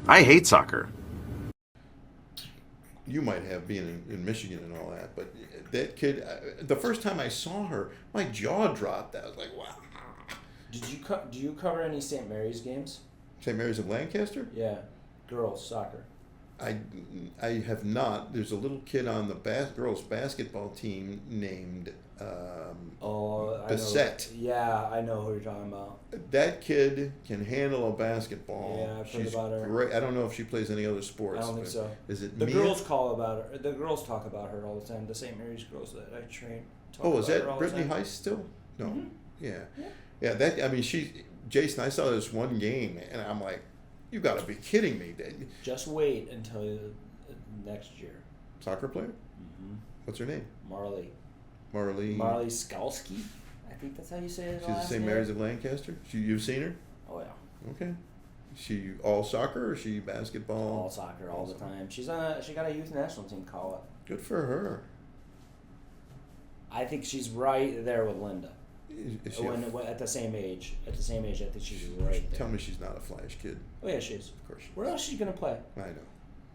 I hate soccer. You might have being in Michigan and all that, but that kid, the first time I saw her, my jaw dropped. I was like, wow. Do you cover any St. Mary's games? St. Mary's of Lancaster? Yeah, girls soccer. I have not. There's a little kid on the girls basketball team named Bissett. Yeah, I know who you're talking about. That kid can handle a basketball. Yeah, I've heard about her. Great. I don't know if she plays any other sports. I don't think so. Is it the Mia? girls call about her? The girls talk about her all the time. The St. Mary's girls that I train. Oh, is that Brittany Heiss still? No. Mm-hmm. Yeah. That. I mean, Jason. I saw this one game, and I'm like, you got to be kidding me. Just wait until next year. Soccer player? Mm-hmm. What's her name? Marley Skalski. I think that's how you say it. She's the St. Mary's of Lancaster. You've seen her? Oh yeah. Okay. Is she all soccer or is she basketball? All soccer all the time. She got a youth national team call up. Good for her. I think she's right there with Linda. Is she At the same age, I think she's right there. Tell me she's not a flash kid. Oh yeah, she is. Of course. Where else is she gonna play? I know.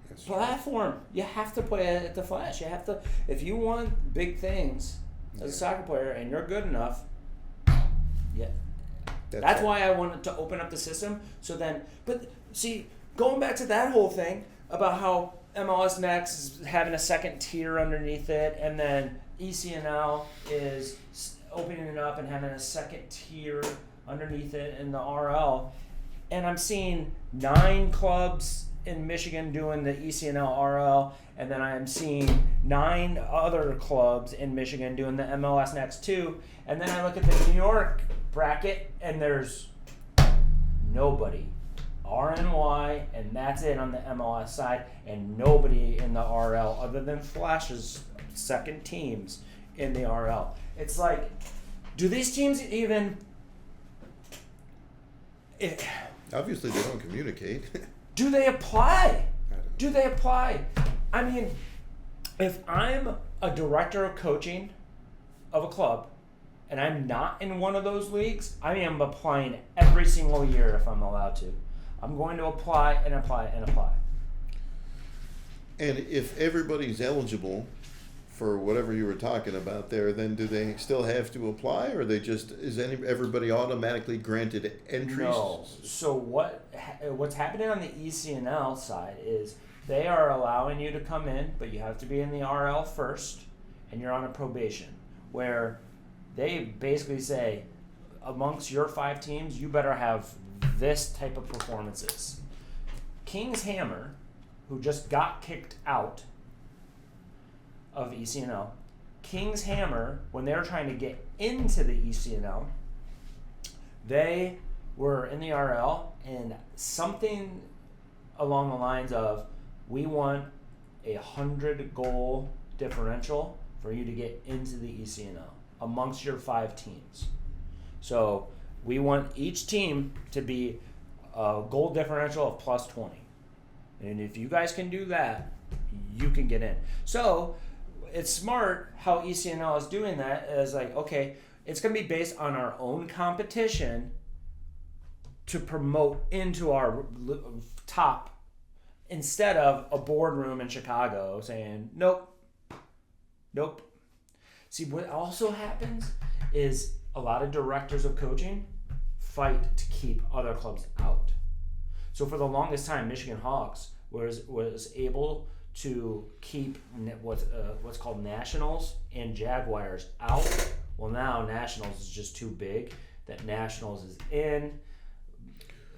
That's Platform. You have to play at the Flash. You have to. If you want big things as a soccer player and you're good enough, yeah. That's why I wanted to open up the system. So then, but see, going back to that whole thing about how MLS Next is having a second tier underneath it, and then ECNL is opening it up and having a second tier underneath it in the RL, and I'm seeing 9 clubs in Michigan doing the ECNL RL, and then I'm seeing 9 other clubs in Michigan doing the MLS Next 2, and then I look at the New York bracket, and there's nobody. RNY, and that's it on the MLS side, and nobody in the RL other than Flash's second teams in the RL. It's like, do these teams even... Obviously, they don't communicate. Do they apply? Do they apply? I mean, if I'm a director of coaching of a club and I'm not in one of those leagues, I am applying every single year if I'm allowed to. I'm going to apply and apply and apply. And if everybody's eligible for whatever you were talking about there, then do they still have to apply, or is everybody automatically granted entries? No. So what's happening on the ECNL side is they are allowing you to come in, but you have to be in the RL first, and you're on a probation, where they basically say, amongst your 5 teams, you better have this type of performances. King's Hammer, who just got kicked out of ECNL, King's Hammer, when they were trying to get into the ECNL, they were in the RL, and something along the lines of, we want 100 goal differential for you to get into the ECNL amongst your 5 teams. So we want each team to be a goal differential of plus 20. And if you guys can do that, you can get in. So it's smart how ECNL is doing that. Is like, okay, it's going to be based on our own competition to promote into our top, instead of a boardroom in Chicago saying, nope. See, what also happens is a lot of directors of coaching fight to keep other clubs out. So for the longest time, Michigan Hawks was able to keep what's called Nationals and Jaguars out. Well, now Nationals is just too big. That Nationals is in.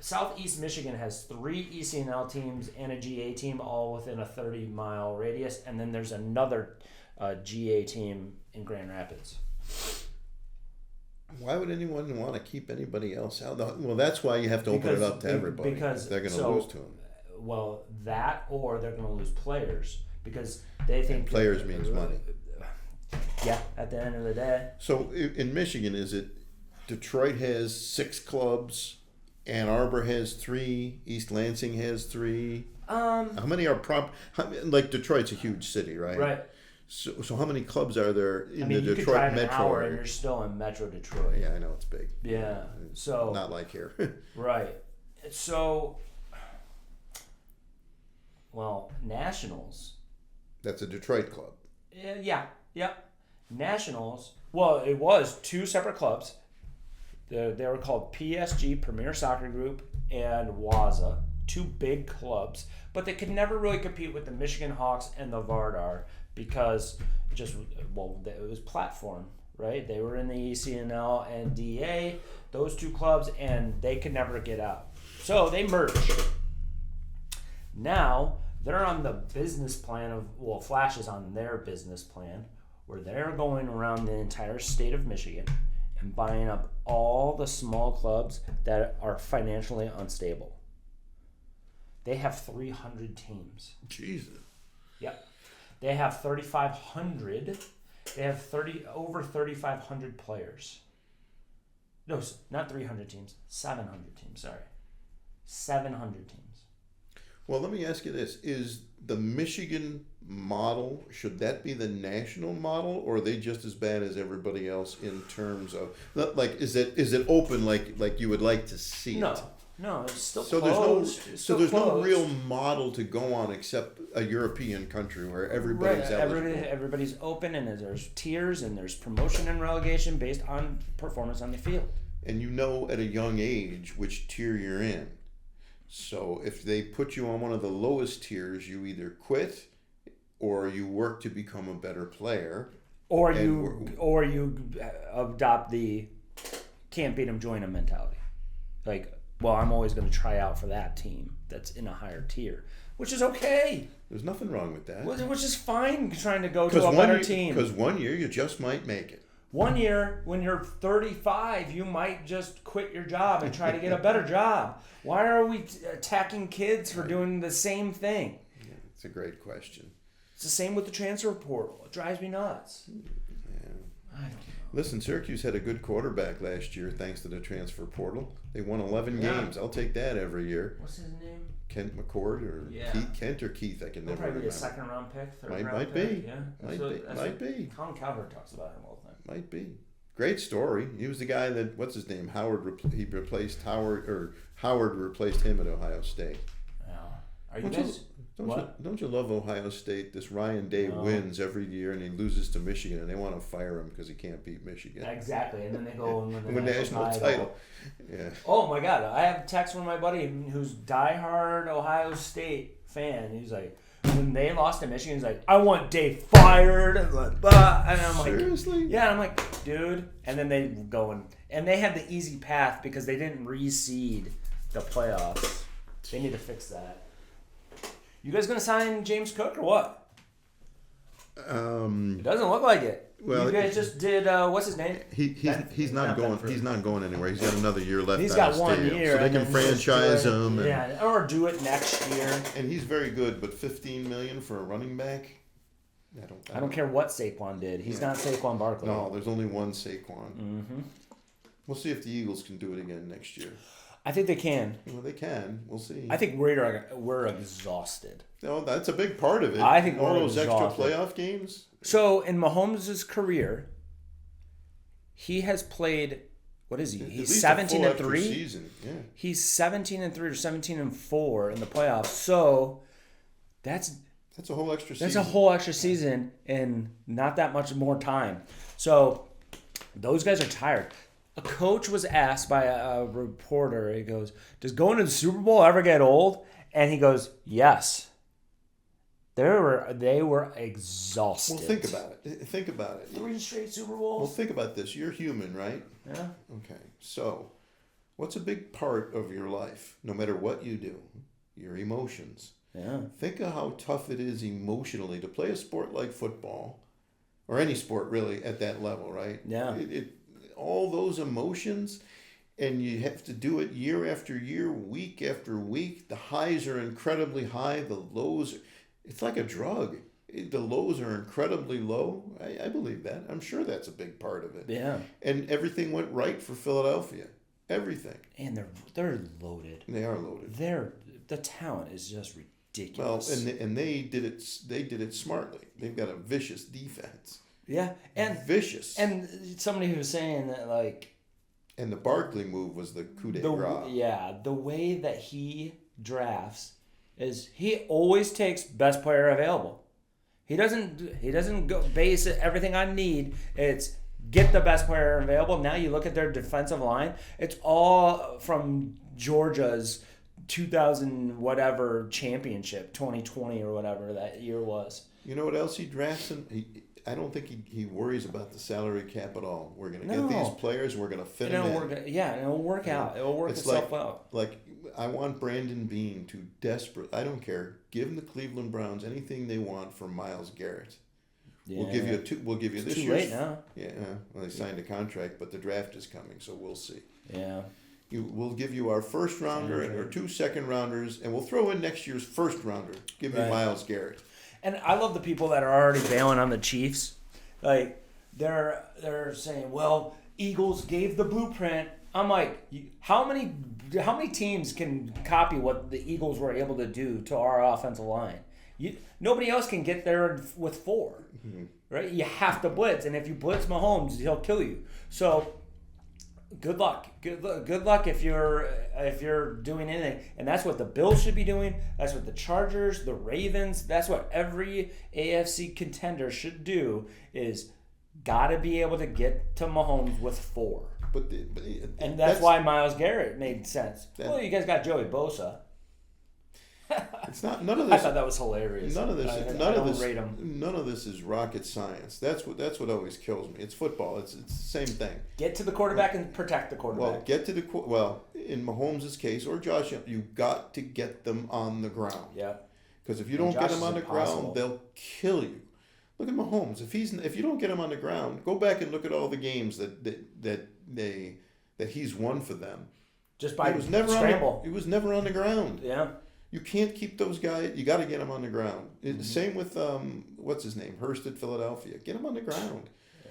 Southeast Michigan has 3 ECNL teams and a GA team, all within a 30-mile radius, and then there's another GA team in Grand Rapids. Why would anyone want to keep anybody else out? Well, that's why you have to open it up to everybody. Because they're going to lose to them. Well, that, or they're going to lose players, because they think... And players means money. Yeah, at the end of the day. So in Michigan, is it Detroit has 6 clubs, Ann Arbor has 3, East Lansing has 3? How many are like Detroit's a huge city, right? Right. So how many clubs are there in the Detroit you could drive metro an hour area? And you're still in Metro Detroit. Yeah, I know it's big. Yeah, so not like here. Right. So Nationals. That's a Detroit club. Yeah. Nationals. Well, it was two separate clubs. They were called PSG, Premier Soccer Group, and Waza. Two big clubs, but they could never really compete with the Michigan Hawks and the Vardar because it was platform, right? They were in the ECNL and DA, those two clubs, and they could never get out. So they merged. Now they're on the business plan Flash is on their business plan where they're going around the entire state of Michigan and buying up all the small clubs that are financially unstable. They have 300 teams. Jesus. Yep. They have 3,500. They have over 3,500 players. No, not 300 teams. 700 teams. Sorry, 700 teams. Well, let me ask you this: is the Michigan model, should that be the national model, or are they just as bad as everybody else in terms of is it open like you would like to see it? No, it's still so closed. There's no real model to go on except a European country where everybody's eligible. Everybody's open, and there's tiers, and there's promotion and relegation based on performance on the field. And you know at a young age which tier you're in. So if they put you on one of the lowest tiers, you either quit or you work to become a better player. Or you adopt the can't beat them, join them mentality. Like, well, I'm always going to try out for that team that's in a higher tier, which is okay. There's nothing wrong with that. Which is fine, trying to go to a better team. Because 1 year you just might make it. 1 year, when you're 35, you might just quit your job and try to get a better job. Why are we attacking kids for doing the same thing? Yeah, it's a great question. It's the same with the transfer portal. It drives me nuts. Yeah. I don't know. Listen, Syracuse had a good quarterback last year thanks to the transfer portal. They won 11 games. I'll take that every year. What's his name? Kent McCord or Kent or Keith, I can never remember. Probably a second round pick, third round might pick. Be. Yeah. Might be. Colin Cowherd talks about him all the time. Might be. Great story. He was the guy that, what's his name? Howard replaced him at Ohio State. Yeah. Are you guys... Don't you love Ohio State? This Ryan Day wins every year and he loses to Michigan and they want to fire him because he can't beat Michigan. Exactly, and then they go and win the national title. Yeah. Oh my God! I have a text from my buddy who's diehard Ohio State fan. He's like, when they lost to Michigan, he's like, I want Day fired. And I'm like, seriously? Yeah, and I'm like, dude. And then they go and they had the easy path because they didn't reseed the playoffs. They need to fix that. You guys gonna sign James Cook or what? It doesn't look like it. Well, you guys just did what's his name? He's not going. He's not going anywhere. He's got another year left. He's got 1 stadium, year, so they can franchise him. Or do it next year. And he's very good, but $15 million for a running back. I don't care what Saquon did. He's not Saquon Barkley. No, there's only one Saquon. Mm-hmm. We'll see if the Eagles can do it again next year. I think they can. Well, they can. We'll see. I think we're exhausted. No, that's a big part of it. I think all those exhausted. extra playoff games. So in Mahomes' career, he has played. What is he? He's 17-3. Season. Yeah. He's 17-3 or 17-4 in the playoffs. So that's a whole extra season. That's a whole extra season and not that much more time. So those guys are tired. A coach was asked by a reporter, he goes, does going to the Super Bowl ever get old? And he goes, yes. They were exhausted. Well, think about it. 3 straight Super Bowls? Well, think about this. You're human, right? Yeah. Okay. So, what's a big part of your life, no matter what you do? Your emotions. Yeah. Think of how tough it is emotionally to play a sport like football, or any sport really at that level, right? Yeah. All those emotions, and you have to do it year after year, week after week. The highs are incredibly high. The lows, it's like a drug. The lows are incredibly low. I believe that. I'm sure that's a big part of it. Yeah. And everything went right for Philadelphia. Everything. And they're loaded. They are loaded. The talent is just ridiculous. Well, and they did it smartly. They've got a vicious defense. Yeah, and vicious. And somebody who was saying that, like, and the Barkley move was the coup de grace. Yeah, the way that he drafts is he always takes best player available. He doesn't go base everything on need. It's get the best player available. Now you look at their defensive line. It's all from Georgia's 2000 whatever championship, 2020 or whatever that year was. You know what else he drafts? I don't think he worries about the salary cap at all. We're going to get these players. We're going to fit them in. It'll work out. It'll work itself out. Like, I want Brandon Beane to I don't care. Give the Cleveland Browns anything they want for Myles Garrett. Yeah. We'll give you it's this too year's. Late now. Yeah, well, they signed a contract, but the draft is coming, so we'll see. Yeah. We'll give you our first rounder and our 2 second rounders, and we'll throw in next year's first rounder. Give you Myles Garrett. And I love the people that are already bailing on the Chiefs. Like they're saying, "Well, Eagles gave the blueprint." I'm like, how many teams can copy what the Eagles were able to do to our offensive line? Nobody else can get there with 4, right? You have to blitz, and if you blitz Mahomes, he'll kill you. So, good luck. Good luck if you're doing anything, and that's what the Bills should be doing. That's what the Chargers, the Ravens. That's what every AFC contender should do. Is got to be able to get to Mahomes with 4. And that's why Myles Garrett made sense. Well, you guys got Joey Bosa. It's not none of this. I thought that was hilarious. None of this is rocket science. That's what always kills me. It's football. It's the same thing. Get to the quarterback and protect the quarterback. In Mahomes' case or Josh, you got to get them on the ground. Yeah. Because if you don't get them on the ground, they'll kill you. Look at Mahomes. If you don't get him on the ground, go back and look at all the games that he's won for them. Just by he was never on the ground. Yeah. You can't keep those guys. You got to get them on the ground. Same with what's his name, Hurst at Philadelphia. Get him on the ground. Yeah.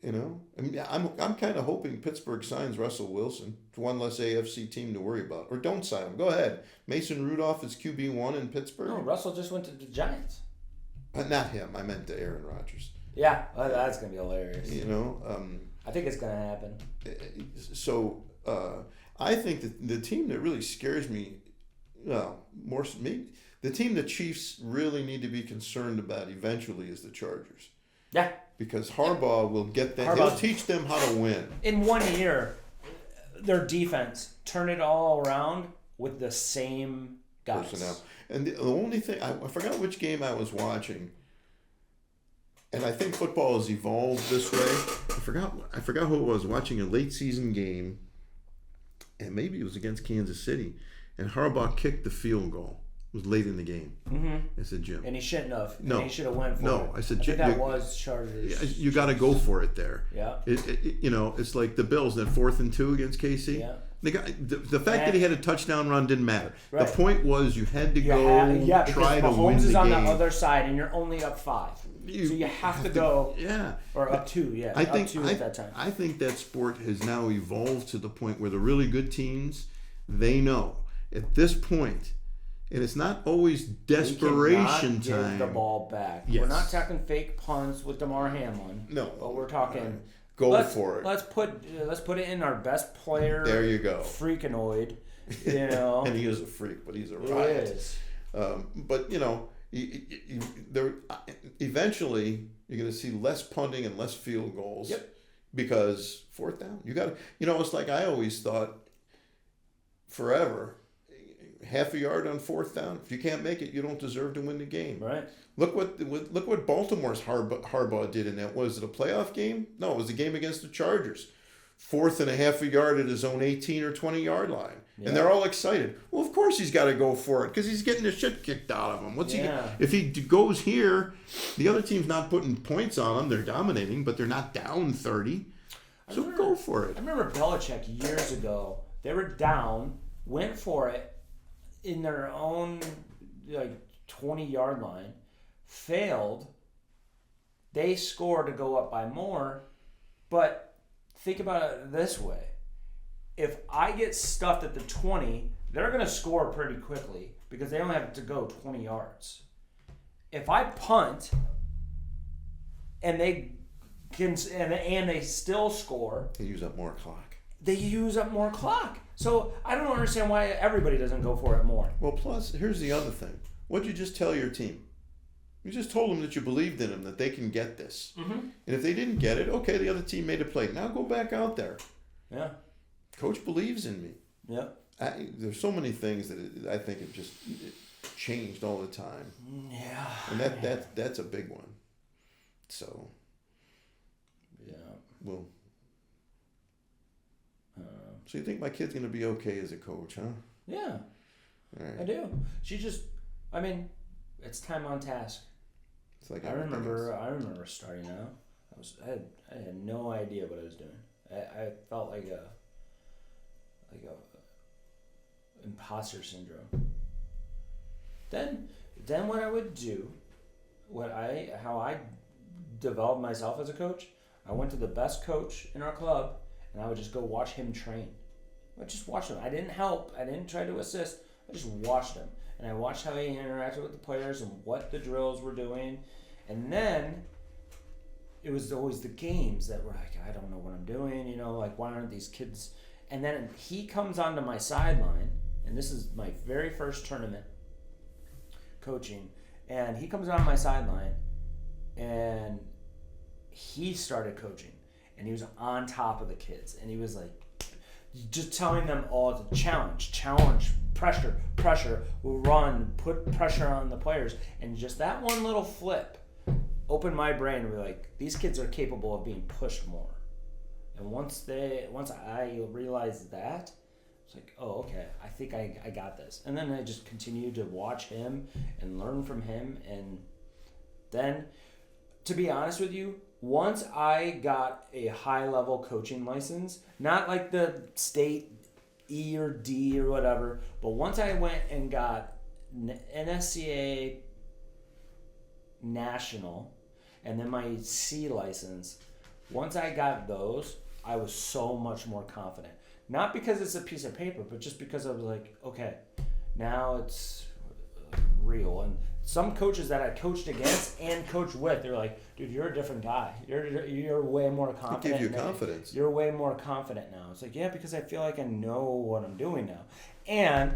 You know, I mean, I'm kind of hoping Pittsburgh signs Russell Wilson. It's one less AFC team to worry about. Or don't sign him. Go ahead. Mason Rudolph is QB1 in Pittsburgh. No, Russell just went to the Giants. Not him. I meant to Aaron Rodgers. Yeah, that's gonna be hilarious. You know, I think it's gonna happen. So I think that the team that really scares me, the team the Chiefs really need to be concerned about eventually is the Chargers. Yeah. Because Harbaugh will get that. He'll teach them how to win. In 1 year, their defense turn it all around with the same guys. Personnel. And the only thing, I forgot which game I was watching, and I think football has evolved this way. I forgot who it was, watching a late season game, and maybe it was against Kansas City, and Harbaugh kicked the field goal. It was late in the game. I said, Jim. And he shouldn't have. No. He should have went for it. I said, Jim. That was Chargers. You got to go for it there. Yeah. It's like the Bills, that 4th and 2 against KC. Yeah. The fact that he had a touchdown run didn't matter. Right. The point was you had to try to win the game. Mahomes is on the other side, and you're only up 5. So you have to go. Yeah. Or up 2. Yeah. Up 2 at that time. I think that sport has now evolved to the point where the really good teams, they know at this point, and it's not always desperation time. Give the ball back. Yes. We're not talking fake punts with DeMar Hamlin. No. But we're talking. Go for it. Let's put it in our best player. There you go. Freakinoid, you know. And he is a freak, but he's a riot. He is. But you know, eventually you're going to see less punting and less field goals. Yep. Because 4th down, you got to. You know, it's like I always thought. Forever, half a yard on 4th down. If you can't make it, you don't deserve to win the game. Right. Look what Baltimore's Harbaugh did in that. Was it a playoff game? No, it was a game against the Chargers. 4th and a half a yard at his own 18 or 20 yard line. Yeah. And they're all excited. Well, of course he's got to go for it because he's getting the shit kicked out of him. If he goes here, the other team's not putting points on him. They're dominating, but they're not down 30. So go for it. I remember Belichick years ago. They were down, went for it in their own 20-yard line, failed. They scored to go up by more, but think about it this way. If I get stuffed at the 20, they're going to score pretty quickly because they only have to go 20 yards. If I punt and they can and they still score, they use up more clock. So I don't understand why everybody doesn't go for it more. Well, plus, here's the other thing. What'd you just tell your team? You just told them that you believed in them, that they can get this. Mm-hmm. And if they didn't get it, okay, the other team made a play. Now go back out there. Yeah. Coach believes in me. Yeah. There's so many things that I think have just changed all the time. Yeah. And that's a big one. So. Yeah. Well. So you think my kid's gonna be okay as a coach, huh? Yeah. All right. I do. It's time on task. It's like I remember starting out. I had no idea what I was doing. I felt like a imposter syndrome. Then what I would do, how I developed myself as a coach, I went to the best coach in our club and I would just go watch him train. I would just watch him. I didn't help. I didn't try to assist. I just watched him. And I watched how he interacted with the players and what the drills were doing. And then it was always the games that were like, I don't know what I'm doing, like why aren't these kids? And then he comes onto my sideline, and this is my very first tournament coaching, and he comes on my sideline and he started coaching and he was on top of the kids and he was like just telling them all to challenge, pressure, run, put pressure on the players. And just that one little flip opened my brain to be like, these kids are capable of being pushed more. And once I realized that, it's like, oh, okay, I think I got this. And then I just continued to watch him and learn from him. And then, to be honest with you, once I got a high-level coaching license, not like the state E or D or whatever, but once I went and got NSCA National and then my C license, once I got those, I was so much more confident. Not because it's a piece of paper, but just because I was like, okay, now it's real. And some coaches that I coached against and coached with, they're like, dude, you're a different guy. You're way more confident. It gives you confidence. You're way more confident now. It's like, yeah, because I feel like I know what I'm doing now. And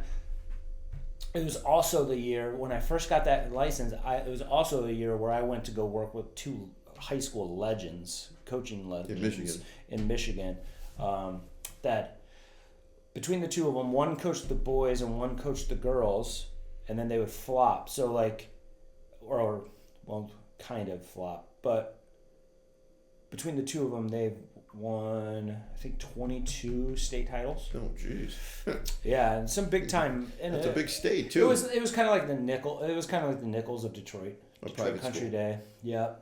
it was also the year when I first got that license, it was also a year where I went to go work with two high school legends, coaching legends in Michigan. That between the two of them, one coached the boys and one coached the girls. And then they would flop. So kind of flop. But between the two of them, they've won, I think, 22 state titles. Oh, jeez. Yeah, and some big time. That's a big state too. It was kind of like the nickel. It was kind of like the Nichols of Detroit. Detroit Country school. Day. Yeah,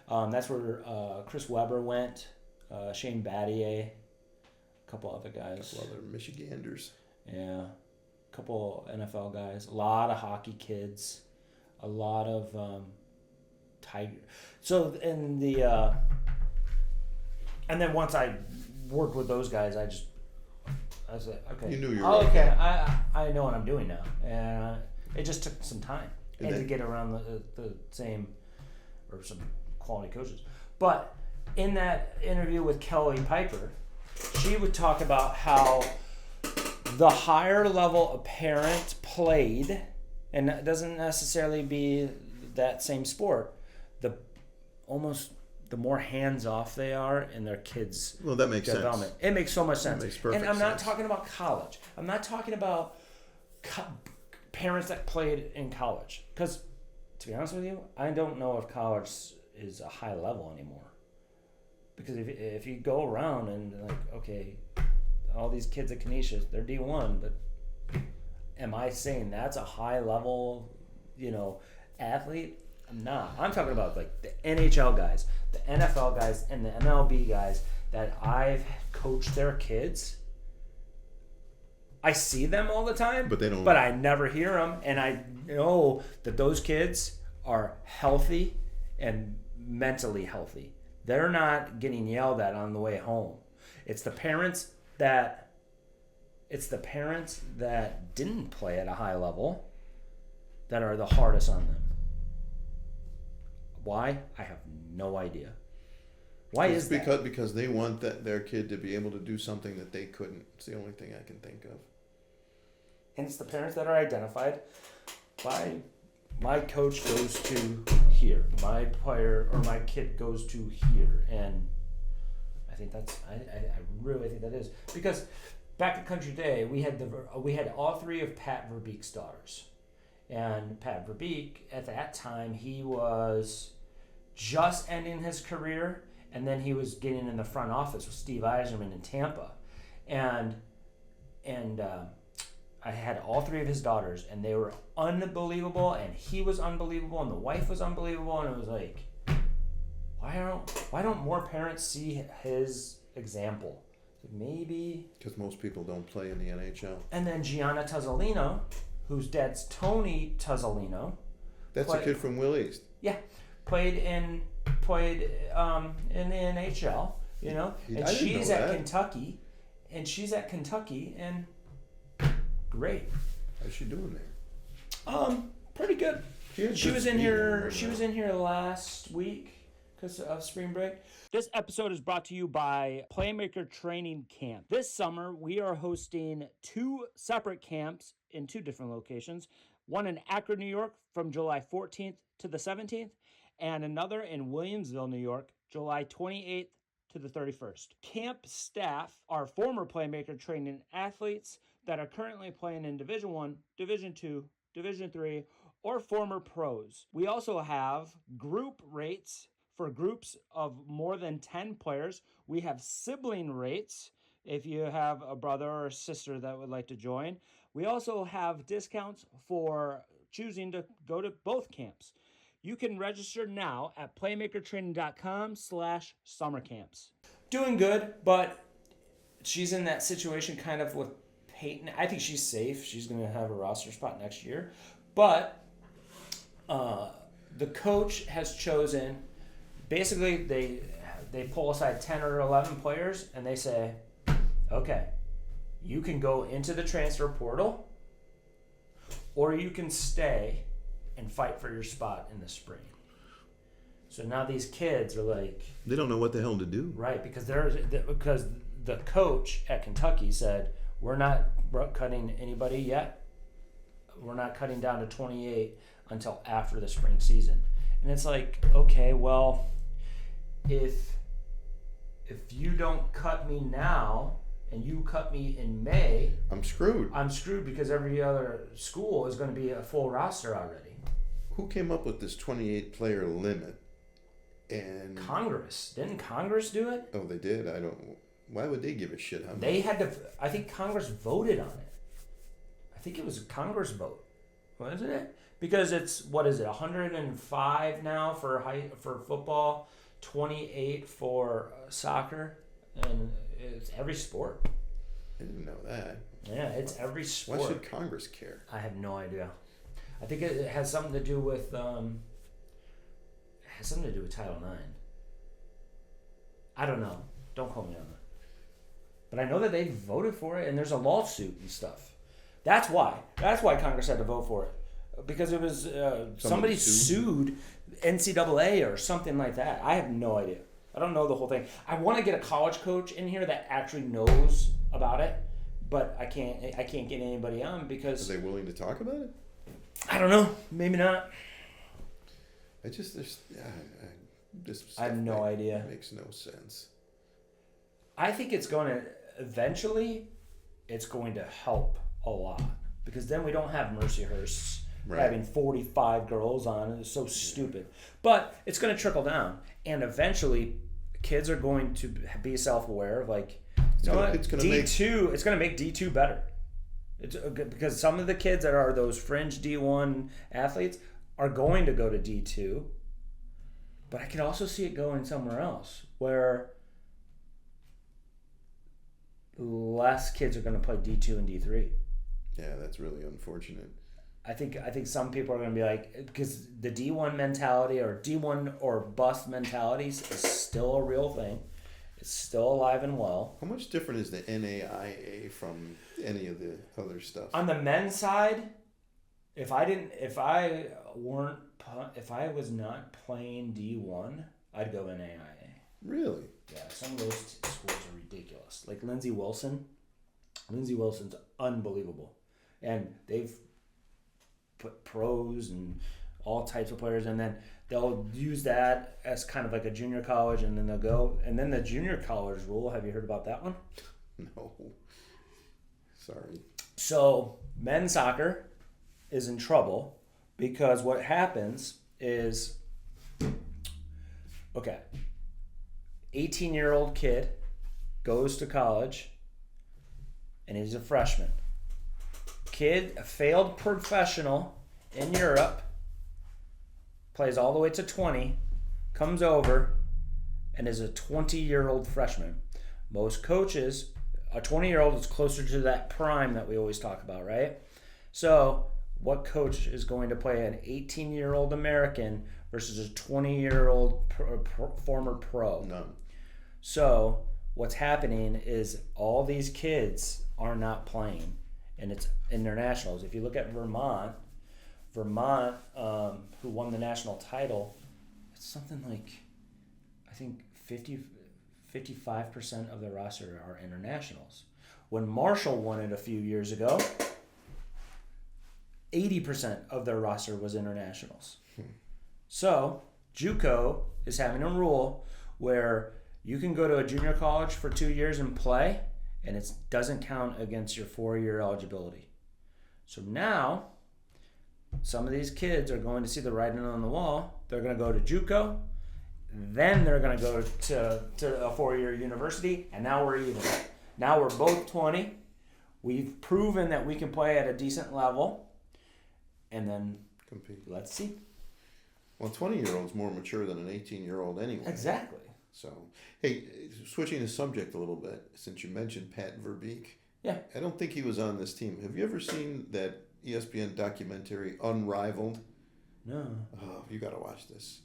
that's where Chris Webber went. Shane Battier, a couple other guys. A couple other Michiganders. Yeah. Couple NFL guys, a lot of hockey kids, a lot of Tiger. So in the and then once I worked with those guys, I was like, okay, you knew you were okay. I know what I'm doing now, and it just took some time and to get around the same or some quality coaches. But in that interview with Kelly Piper, she would talk about how the higher level a parent played, and it doesn't necessarily be that same sport, the more hands-off they are in their kids' development. Sense. It makes so much sense. It makes perfect and I'm not sense. talking about college. I'm not talking about parents that played in college. Because, to be honest with you, I don't know if college is a high level anymore. Because if you go around and like, okay, all these kids at Canisius, they're D1, but am I saying that's a high level, athlete? I'm not. I'm talking about like the NHL guys, the NFL guys, and the MLB guys that I've coached their kids. I see them all the time, but they don't. But I never hear them, and I know that those kids are healthy and mentally healthy. They're not getting yelled at on the way home. It's the parents that didn't play at a high level that are the hardest on them. Why? I have no idea. Why is that? Because they want their kid to be able to do something that they couldn't. It's the only thing I can think of. And it's the parents that are identified by my coach goes to here, my player or my kid goes to here, and I think that's I really think that is because back at Country Day we had all three of Pat Verbeek's daughters, and Pat Verbeek at that time he was just ending his career. And then he was getting in the front office with Steve Eiserman in Tampa. And I had all three of his daughters, and they were unbelievable, and he was unbelievable, and the wife was unbelievable, and it was like, why don't more parents see his example? Maybe... Because most people don't play in the NHL. And then Gianna Tuzzolino, whose dad's Tony Tuzzolino. That's a kid from Will East. Yeah. Played in the NHL, you know, and she's at Kentucky, and great. How's she doing there? Pretty good. She was in here last week because of spring break. This episode is brought to you by PlayMaker Training Camp. This summer, we are hosting 2 separate camps in 2 different locations. One in Akron, New York, from July 14th to the 17th. And another in Williamsville, New York, July 28th to the 31st. Camp staff are former PlayMaker Training athletes that are currently playing in Division I, Division II, Division III, or former pros. We also have group rates for groups of more than 10 players. We have sibling rates if you have a brother or a sister that would like to join. We also have discounts for choosing to go to both camps. You can register now at playmakertraining.com/summercamps. Doing good, but she's in that situation kind of with Peyton. I think she's safe. She's going to have a roster spot next year. But the coach has chosen, basically they pull aside 10 or 11 players and they say, okay, you can go into the transfer portal or you can stay and fight for your spot in the spring. So now these kids are like... They don't know what the hell to do. Right, because the coach at Kentucky said, we're not cutting anybody yet. We're not cutting down to 28 until after the spring season. And it's like, okay, well, if you don't cut me now and you cut me in May... I'm screwed because every other school is going to be a full roster already. Who came up with this 28-player limit? And Congress. Didn't Congress do it? Oh, they did? I don't... Why would they give a shit? They had to... I think Congress voted on it. I think it was a Congress vote. Wasn't it? Because it's... What is it? 105 now for football, 28 for soccer, and it's every sport. I didn't know that. Yeah, it's every sport. Why should Congress care? I have no idea. I think it has something to do with Title IX. I don't know. Don't quote me on that. But I know that they voted for it, and there's a lawsuit and stuff. That's why. That's why Congress had to vote for it, because it was somebody sued NCAA or something like that. I have no idea. I don't know the whole thing. I want to get a college coach in here that actually knows about it, but I can't get anybody on because... Are they willing to talk about it? I don't know. Maybe not. I have no idea. Makes no sense. I think it's going to eventually. It's going to help a lot because then we don't have Mercyhursts having 45 girls on. It's so stupid. But it's going to trickle down, and eventually, kids are going to be self-aware of like, you know what? It's going to make D2 better. It's because some of the kids that are those fringe D1 athletes are going to go to D2, but I can also see it going somewhere else where less kids are going to play D2 and D3. Yeah, that's really unfortunate. I think some people are going to be like, because the D1 mentality or D1 or bust mentality is still a real thing. It's still alive and well. How much different is the NAIA from any of the other stuff? On the men's side, if I was not playing D1, I'd go NAIA. Really? Yeah, some of those schools are ridiculous. Like Lindsey Wilson. Lindsey Wilson's unbelievable. And they've put pros and all types of players, and then they'll use that as kind of like a junior college, and then they'll go. And then the junior college rule, have you heard about that one? No. Sorry. So men's soccer is in trouble because what happens is, okay, 18-year-old kid goes to college and he's a freshman. Kid, a failed professional in Europe, plays all the way to 20, comes over and is a 20-year-old freshman. Most coaches, a 20-year-old is closer to that prime that we always talk about, right? So what coach is going to play an 18-year-old American versus a 20-year-old former pro? None. So what's happening is all these kids are not playing, and it's internationals. If you look at Vermont, who won the national title, it's something like, I think 55% of the roster are internationals. When Marshall won it a few years ago, 80% of their roster was internationals. So JUCO is having a rule where you can go to a junior college for 2 years and play, and it doesn't count against your 4-year eligibility. So now, some of these kids are going to see the writing on the wall. They're going to go to JUCO, then they're going to go to a 4-year university, and now we're even. Now we're both 20. We've proven that we can play at a decent level, and then compete. Let's see. Well, 20-year-old's more mature than an 18-year-old anyway. Exactly. So, hey, switching the subject a little bit, since you mentioned Pat Verbeek. Yeah. I don't think he was on this team. Have you ever seen that ESPN documentary, Unrivaled? No. Oh, you got to watch this.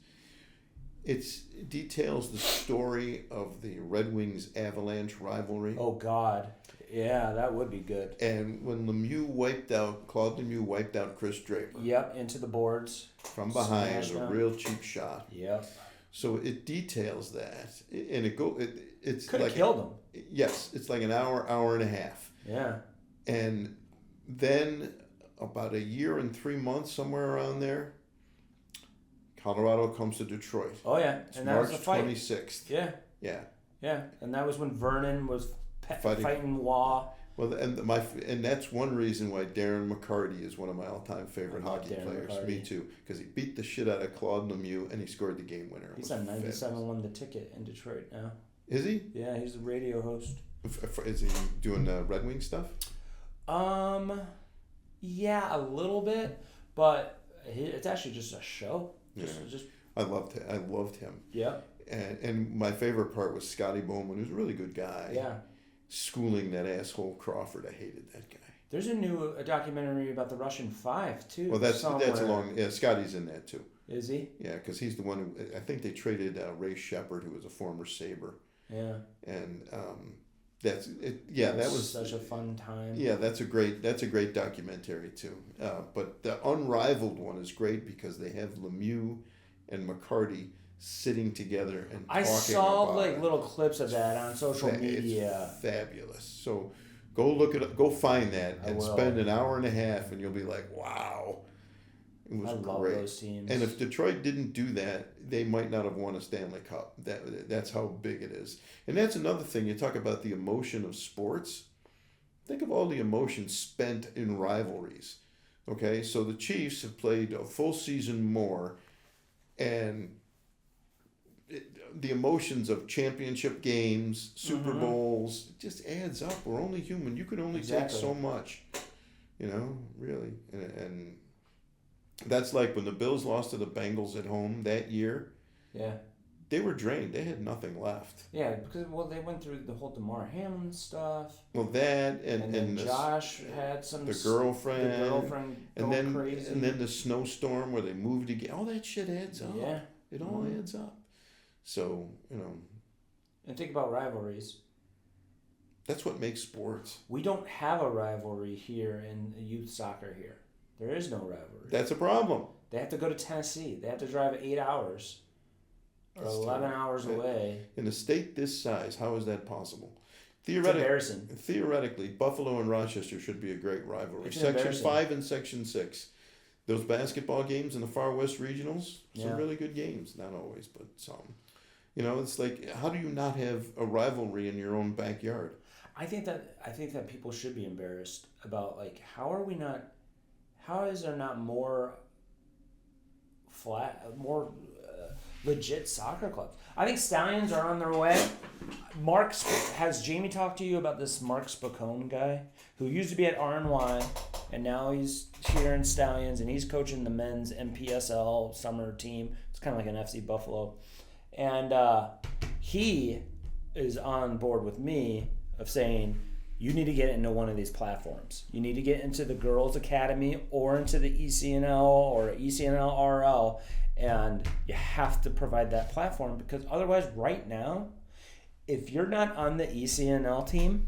It details the story of the Red Wings Avalanche rivalry. Oh, God. Yeah, that would be good. And when Claude Lemieux wiped out Chris Draper. Yep, into the boards. From behind, with a real cheap shot. Yep. So it details that, and it's could have like killed him. Yes, it's like an hour and a half. Yeah. And then about a year and 3 months, somewhere around there, Colorado comes to Detroit. Oh yeah, It's and that March was a fight. 26th. Yeah. Yeah. Yeah, and that was when Vernon was fighting Waugh. Well, and that's one reason why Darren McCarty is one of my all-time favorite hockey players. McCarty. Me too, because he beat the shit out of Claude Lemieux and he scored the game winner. He's on 97 won the ticket in Detroit now. Is he? Yeah, he's a radio host. Is he doing Red Wing stuff? Yeah, a little bit, but it's actually just a show. I loved him. Yeah. And my favorite part was Scotty Bowman, who's a really good guy. Yeah. Schooling that asshole Crawford. I hated that guy. There's a documentary about the Russian Five too. Well, that's along. Yeah, Scotty's in that too. Is he? Yeah, because he's the one who I think they traded Ray Shepard, who was a former Sabre. Yeah. And that's it. Yeah, that was such a fun time. Yeah, that's a great documentary too. But the Unrivaled one is great because they have Lemieux and McCarty sitting together and talking. I saw about like little clips of that on social media. It's fabulous. So go find that and spend an hour and a half, and you'll be like, wow, it was great. Love those teams. And if Detroit didn't do that, they might not have won a Stanley Cup. That's how big it is. And that's another thing. You talk about the emotion of sports. Think of all the emotion spent in rivalries. Okay, so the Chiefs have played a full season more, and the emotions of championship games, Super Bowls, it just adds up. We're only human. You can only take so much, really. And that's like when the Bills lost to the Bengals at home that year. Yeah. They were drained. They had nothing left. Yeah, because they went through the whole DeMar Hamlin stuff. Well, that and then Josh had the girlfriend going crazy. And then the snowstorm where they moved again. All that shit adds up. Yeah. It all adds up. So, And think about rivalries. That's what makes sports. We don't have a rivalry here in youth soccer here. There is no rivalry. That's a problem. They have to go to Tennessee. They have to drive 8 hours Or 11 hours away. In a state this size, how is that possible? It's embarrassing. Theoretically, Buffalo and Rochester should be a great rivalry. It's Section 5 and Section 6. Those basketball games in the Far West Regionals, some really good games. Not always, but some. You know, it's like, how do you not have a rivalry in your own backyard? I think that people should be embarrassed about, like, how is there not more legit soccer clubs? I think Stallions are on their way. Has Jamie talked to you about this Mark Spicone guy who used to be at RNY and now he's here in Stallions and he's coaching the men's MPSL summer team. It's kind of like an FC Buffalo. And he is on board with me of saying, you need to get into one of these platforms. You need to get into the Girls Academy or into the ECNL or ECNL RL, and you have to provide that platform because otherwise right now, if you're not on the ECNL team,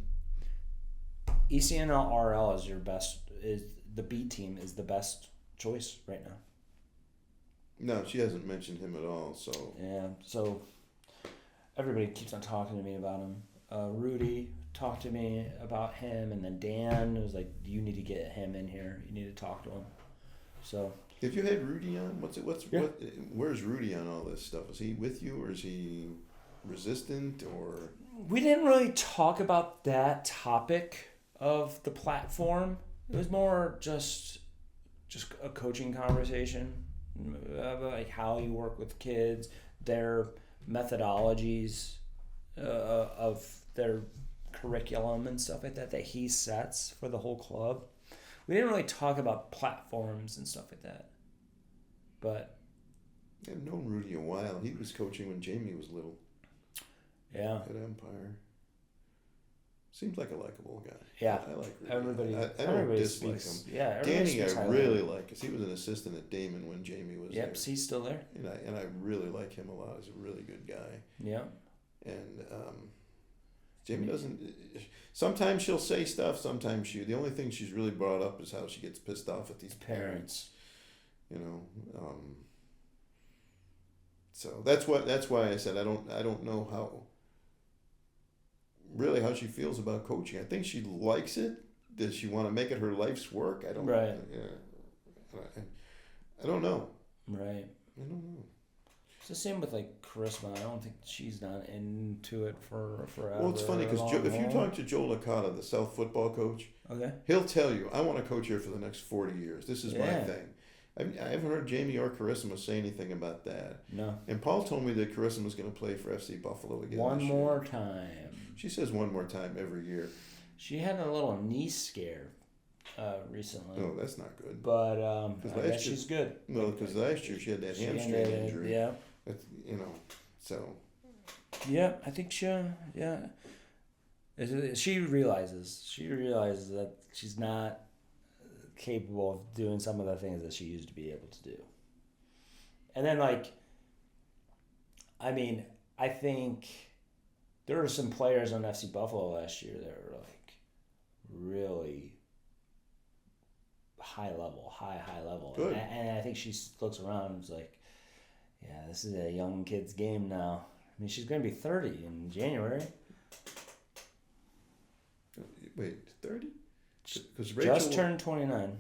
ECNL RL is the B team is the best choice right now. No, she hasn't mentioned him at all, so... Yeah, so everybody keeps on talking to me about him. Rudy talked to me about him, and then Dan was like, you need to get him in here. You need to talk to him. So... Have you had Rudy on? Where's Rudy on all this stuff? Is he with you, or is he resistant, or... We didn't really talk about that topic of the platform. It was more just a coaching conversation about like how you work with kids, their methodologies of their curriculum and stuff like that he sets for the whole club. We didn't really talk about platforms and stuff like that. But I've known Rudy a while. He was coaching when Jamie was little. Yeah. At Empire. Seems like a likable guy. Yeah. I like Rudy. I don't everybody dislike speaks, him. Yeah. Danny I really like because he was an assistant at Damon when Jamie was there. Yep, he's still there. And I really like him a lot. He's a really good guy. Yeah. And Jamie doesn't... Sometimes she'll say stuff, sometimes the only thing she's really brought up is how she gets pissed off at these parents. You know, so that's why I said I don't know how she feels about coaching. I think she likes it. Does she want to make it her life's work? I don't. Right. Yeah. I don't know. Right. I don't know. It's the same with like Charisma. I don't think she's not into it for forever. Well, it's funny because if you talk to Joe Licata, the South football coach, okay, he'll tell you, I want to coach here for the next 40 years. This is my thing. I haven't heard Jamie or Charisma say anything about that. No. And Paul told me that Charisma was going to play for FC Buffalo again. One more time. She says one more time every year. She had a little knee scare recently. Oh, that's not good. But I guess she's good. Well, because last year she had that hamstring injury. Yeah. That's, so. Yeah, I think she realizes that she's not capable of doing some of the things that she used to be able to do. And then, I think there were some players on FC Buffalo last year that were really high level. Good. And I think she looks around and is like, yeah, this is a young kid's game now. I mean, she's going to be 30 in January. Wait, 30? Because Rachel just turned 29.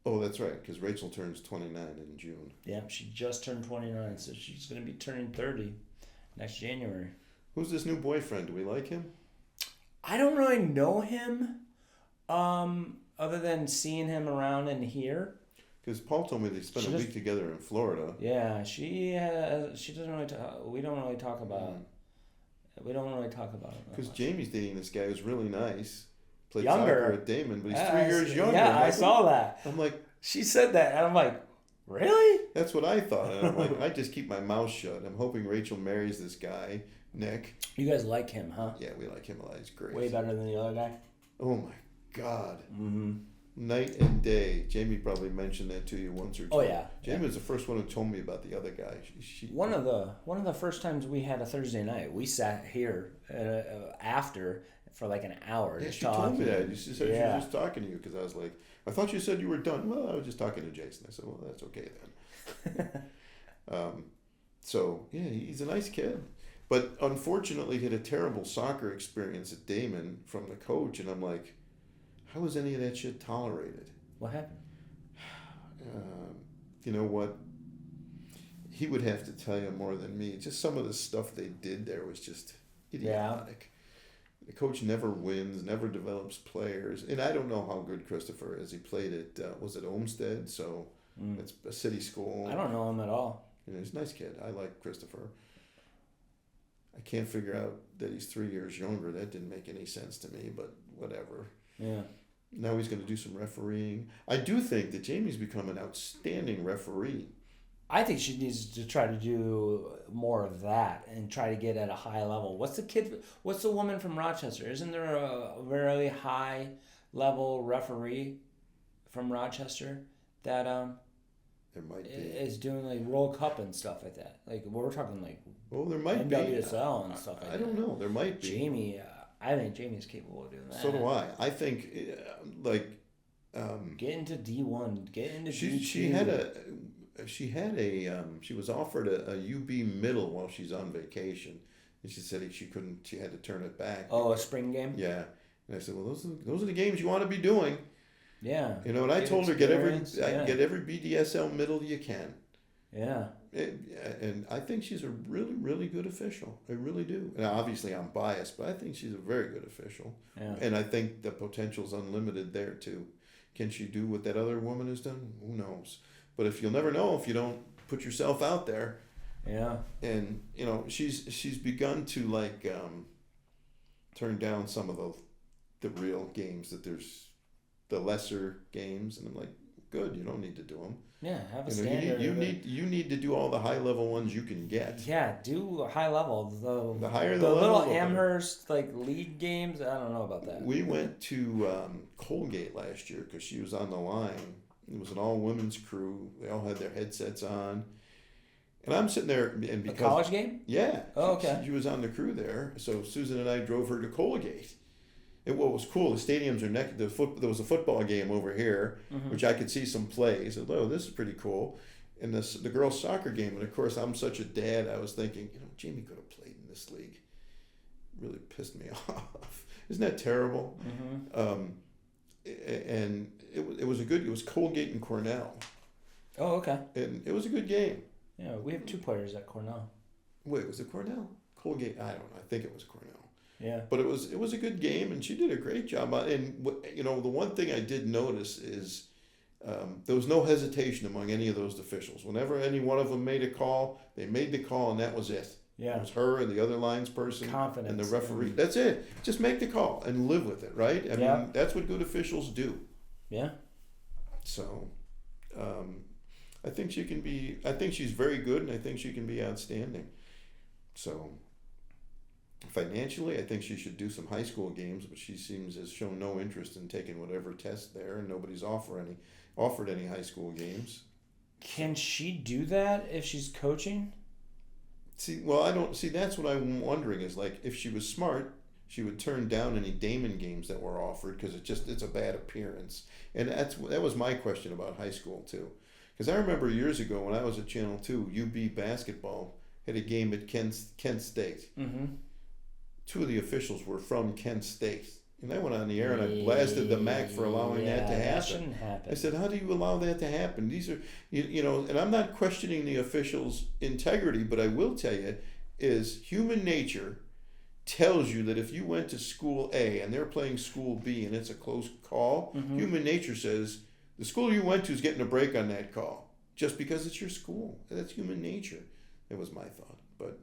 Oh, that's right, because Rachel turns 29 in June. Yeah, she just turned 29, so she's going to be turning 30 next January. Who's this new boyfriend? Do we like him? I don't really know him, other than seeing him around in here. Because Paul told me they spent a week together in Florida. Yeah, she doesn't really talk. We don't really talk about. We don't really talk about it. Because Jamie's dating this guy who's really nice. Played younger. Soccer at Damon, but he's 3 years younger. Yeah, I saw that. I'm like, she said that, and I'm like, really? That's what I thought. And I'm like, I just keep my mouth shut. I'm hoping Rachel marries this guy, Nick. You guys like him, huh? Yeah, we like him a lot. He's great. Way better than the other guy. Oh my God. Mm-hmm. Night and day. Jamie probably mentioned that to you once or twice. Oh yeah. Jamie was the first one who told me about the other guy. One of the first times we had a Thursday night, we sat here after for like an hour. Yeah, just she talking. told me that. She said she was just talking to you because I was like, I thought you said you were done. Well, I was just talking to Jason. I said, well, that's okay then. So yeah, he's a nice kid, but unfortunately, he had a terrible soccer experience at Damon from the coach, and I'm like, how was any of that shit tolerated? What happened? You know what? He would have to tell you more than me. Just some of the stuff they did there was just idiotic. Yeah. The coach never wins, never develops players, and I don't know how good Christopher is. He played at was it Olmsted, so it's a city school. I don't know him at all. You know, he's a nice kid. I like Christopher. I can't figure out that he's 3 years younger. That didn't make any sense to me, but whatever. Yeah. Now he's going to do some refereeing. I do think that Jamie's become an outstanding referee. I think she needs to try to do more of that and try to get at a high level. What's the woman from Rochester? Isn't there a very high level referee from Rochester that there might be is doing like World Cup and stuff like that? Like we're talking like there might NWSL and stuff like that. I don't know. There might be. Jamie, I think Jamie's capable of doing that. So do I. I think get into D1, get into D2. She was offered a UB middle while she's on vacation, and she said she couldn't. She had to turn it back. Oh, a spring game. Yeah, and I said, well, those are the games you want to be doing. Yeah. You know, and I told her get every BDSL middle you can. Yeah. And I think she's a really, really good official. I really do. And obviously I'm biased, but I think she's a very good official. Yeah. And I think the potential's unlimited there too. Can she do what that other woman has done? Who knows? But if you'll never know if you don't put yourself out there. Yeah. And you know, she's begun to turn down some of the real games that there's the lesser games, and I'm like, good, you don't need to do them. Yeah, have a standard. You need to do all the high level ones you can get. Yeah, do high level. The higher the level, little Amherst league games. I don't know about that. We went to Colgate last year because she was on the line. It was an all women's crew. They all had their headsets on, and I'm sitting there and because a college game. Yeah. Oh, okay. She was on the crew there, so Susan and I drove her to Colgate. And what was cool, the stadiums are there was a football game over here, which I could see some plays. And, this is pretty cool. And the girls' soccer game, and of course, I'm such a dad, I was thinking, Jamie could have played in this league. It really pissed me off. Isn't that terrible? Mm-hmm. And it was Colgate and Cornell. Oh, okay. And it was a good game. Yeah, we have 2 players at Cornell. Wait, was it Cornell? Colgate? I don't know. I think it was Cornell. Yeah. But it was a good game, and she did a great job. And the one thing I did notice is there was no hesitation among any of those officials. Whenever any one of them made a call, they made the call, and that was it. Yeah. It was her and the other lines person. Confidence. And the referee. Yeah. That's it. Just make the call and live with it, right? I mean, that's what good officials do. Yeah. So, I think she can be. I think she's very good, and I think she can be outstanding. So. Financially, I think she should do some high school games, but she has shown no interest in taking whatever test there, and nobody's offered any high school games. Can she do that if she's coaching? That's what I'm wondering is if she was smart, she would turn down any Damon games that were offered because it's a bad appearance. And that was my question about high school too. Because I remember years ago when I was at Channel 2, UB basketball had a game at Kent State. Mm-hmm. 2 of the officials were from Kent State. And I went on the air and I blasted the MAC for allowing that to happen. That shouldn't happen. I said, how do you allow that to happen? These are, and I'm not questioning the officials' integrity, but I will tell you is human nature tells you that if you went to school A and they're playing school B and it's a close call, human nature says the school you went to is getting a break on that call just because it's your school. That's human nature. That was my thought. But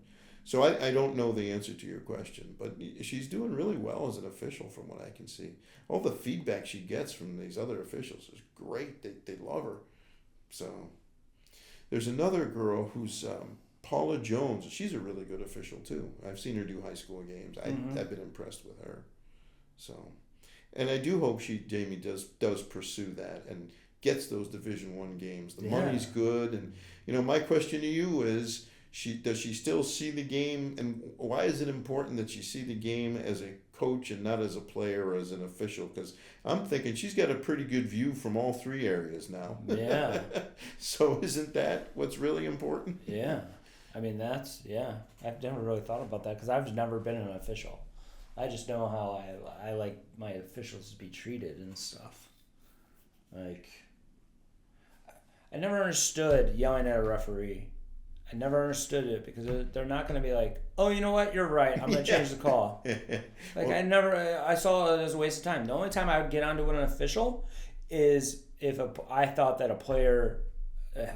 so I don't know the answer to your question, but she's doing really well as an official from what I can see. All the feedback she gets from these other officials is great. They love her. So there's another girl who's Paula Jones. She's a really good official too. I've seen her do high school games. I've been impressed with her. So, and I do hope Jamie does pursue that and gets those Division I games. The money's good, and my question to you is. Does she still see the game, and why is it important that she see the game as a coach and not as a player or as an official? Because I'm thinking she's got a pretty good view from all 3 areas now. Yeah. So isn't that what's really important? Yeah. I mean, I've never really thought about that because I've never been an official. I just know how I like my officials to be treated and stuff. Like, I never understood yelling at a referee. I never understood it because they're not going to be like, oh, you know what? You're right. I'm going to change the call. Like, I saw it as a waste of time. The only time I would get onto an official is if I thought that a player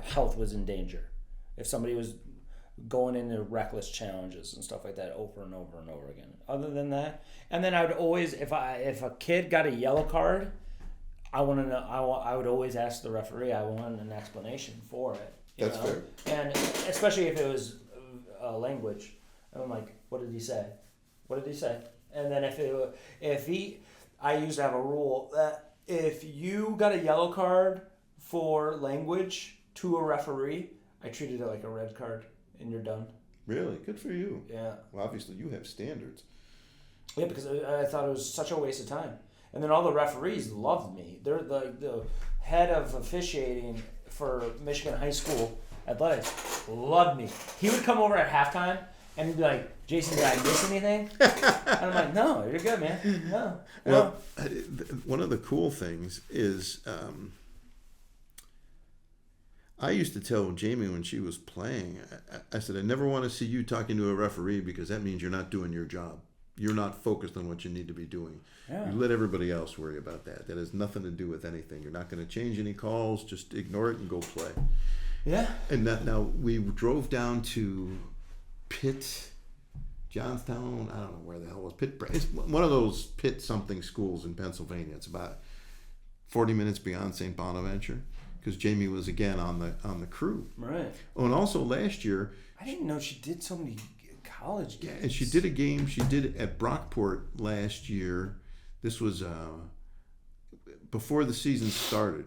health was in danger. If somebody was going into reckless challenges and stuff like that over and over and over again. Other than that, and then I would always, if a kid got a yellow card, I want to know. I would always ask the referee. I want an explanation for it. That's fair. And especially if it was language, I'm like, what did he say? What did he say? And then I used to have a rule that if you got a yellow card for language to a referee, I treated it like a red card, and you're done. Really? Good for you. Yeah. Well, obviously you have standards. Yeah, because I thought it was such a waste of time. And then all the referees loved me. They're the head of officiating for Michigan high school athletics. Loved me. He would come over at halftime and he'd be like, Jason, did I miss anything? And I'm like, no, you're good, man. No. Well, one of the cool things is I used to tell Jamie when she was playing, I said, I never want to see you talking to a referee because that means you're not doing your job. You're not focused on what you need to be doing. Yeah. You let everybody else worry about that. That has nothing to do with anything. You're not going to change any calls. Just ignore it and go play. Yeah. And now we drove down to Pitt, Johnstown. I don't know where the hell it was. Pitt. It's one of those Pitt something schools in Pennsylvania. It's about 40 minutes beyond St. Bonaventure because Jamie was again on the crew. Right. Oh, and also last year. I didn't know she did so many college games. Yeah, and she did a game. She did it at Brockport last year. This was before the season started.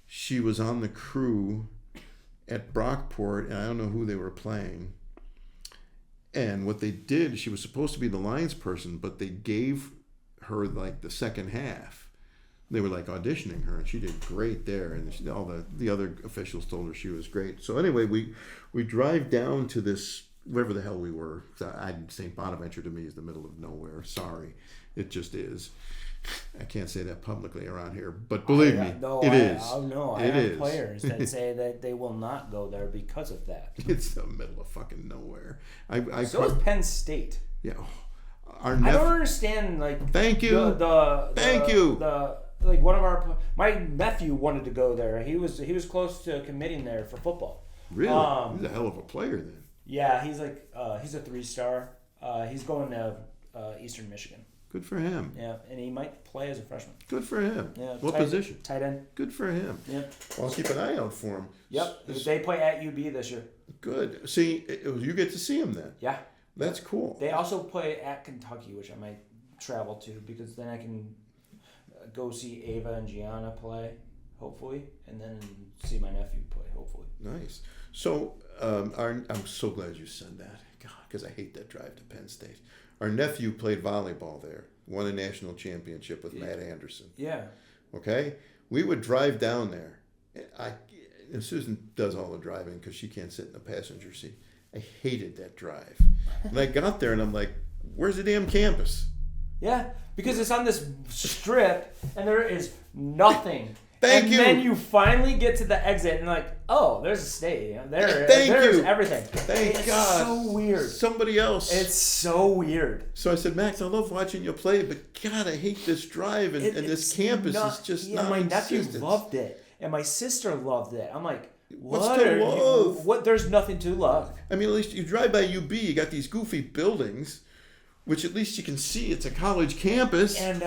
She was on the crew at Brockport, and I don't know who they were playing. And what they did, she was supposed to be the lines person, but they gave her like the second half. They were like auditioning her, and she did great there. And all the other officials told her she was great. So anyway, we drive down to this, wherever the hell we were. St. Bonaventure to me is the middle of nowhere. Sorry, it just is. I can't say that publicly around here, but believe me, it is. I have players that say that they will not go there because of that. It's the middle of fucking nowhere. So is Penn State. Yeah. I don't understand. Like, thank you. Thank you. Like my nephew wanted to go there. He was close to committing there for football. Really? He's a hell of a player then. Yeah, he's like he's a 3-star. He's going to Eastern Michigan. Good for him. Yeah, and he might play as a freshman. Good for him. Yeah. What position? Tight end. Good for him. Yeah. Well, I'll keep an eye out for him. Yep. They play at UB this year. Good. See, you get to see him then. Yeah. That's cool. They also play at Kentucky, which I might travel to because then I can go see Ava and Gianna play, hopefully, and then see my nephew play, hopefully. Nice. So, I'm so glad you said that. God, because I hate that drive to Penn State. Our nephew played volleyball there, won a national championship with Matt Anderson. Yeah. Okay? We would drive down there. And Susan does all the driving because she can't sit in the passenger seat. I hated that drive. And I got there and I'm like, where's the damn campus? Yeah, because it's on this strip and there is nothing. Thank you. And then you finally get to the exit and like, oh, there's a stadium. There's everything. Thank God. It's so weird. Somebody else. It's so weird. So I said, Max, I love watching you play, but God, I hate this drive and this campus is just not. My nephew loved it, and my sister loved it. I'm like, what's to love? What? There's nothing to love. I mean, at least you drive by UB, you got these goofy buildings, which at least you can see it's a college campus. And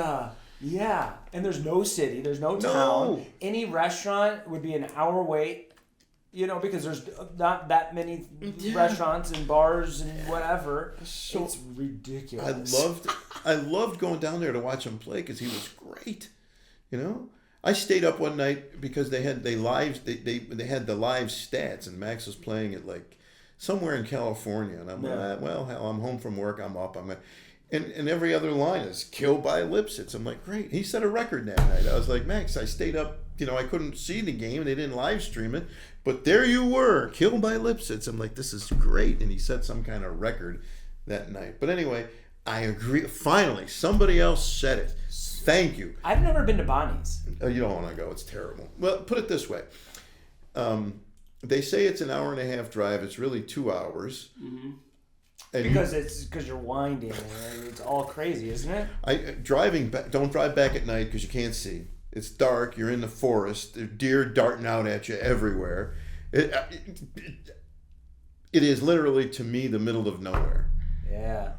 yeah, and there's no city, there's no town. No. Any restaurant would be an hour wait, because there's not that many restaurants and bars and whatever. So it's ridiculous. I loved going down there to watch him play because he was great. I stayed up one night because they had the live stats and Max was playing at like somewhere in California and I'm like, well, hell, I'm home from work, I'm up, And every other line is killed by Lipsitz. I'm like, great. He set a record that night. I was like, Max, I stayed up. I couldn't see the game. They didn't live stream it. But there you were, killed by Lipsitz. I'm like, this is great. And he set some kind of record that night. But anyway, I agree. Finally, somebody else said it. Thank you. I've never been to Bonnie's. Oh, you don't want to go. It's terrible. Well, put it this way. They say it's an hour and a half drive. It's really 2 hours. Mm-hmm. Because you're winding. It's all crazy, isn't it? Don't drive back at night because you can't see. It's dark. You're in the forest. There are deer darting out at you everywhere. It is literally, to me, the middle of nowhere. Yeah.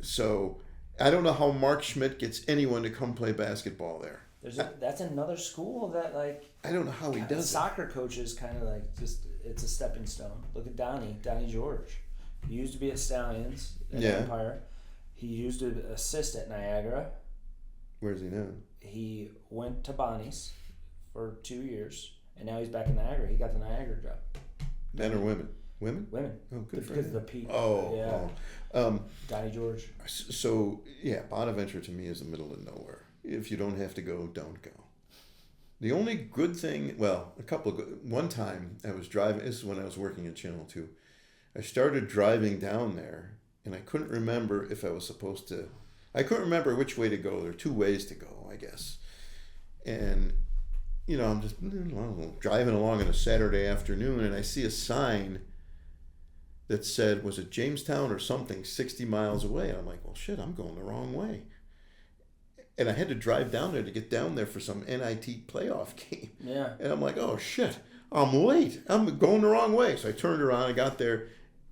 So I don't know how Mark Schmidt gets anyone to come play basketball there. That's another school that, like, I don't know how he does soccer coaches kind of like just, it's a stepping stone. Look at Donnie George. He used to be at Stallions at Empire. He used to assist at Niagara. Where's he now? He went to Bonnie's for 2 years, and now he's back in Niagara. He got the Niagara job. Men or women? Women? Women. Oh, good for because him. of the people. Oh, yeah. Donnie George. So, yeah, Bonaventure to me is the middle of nowhere. If you don't have to go, don't go. The only good thing, one time I was driving, this is when I was working at Channel 2. I started driving down there, and I couldn't remember if I was supposed to, I couldn't remember which way to go. There are 2 ways to go, I guess. And, I'm just driving along on a Saturday afternoon, and I see a sign that said, was it Jamestown or something, 60 miles away? And I'm like, well, shit, I'm going the wrong way. And I had to drive down there to get down there for some NIT playoff game. Yeah. And I'm like, oh, shit, I'm late. I'm going the wrong way. So I turned around. I got there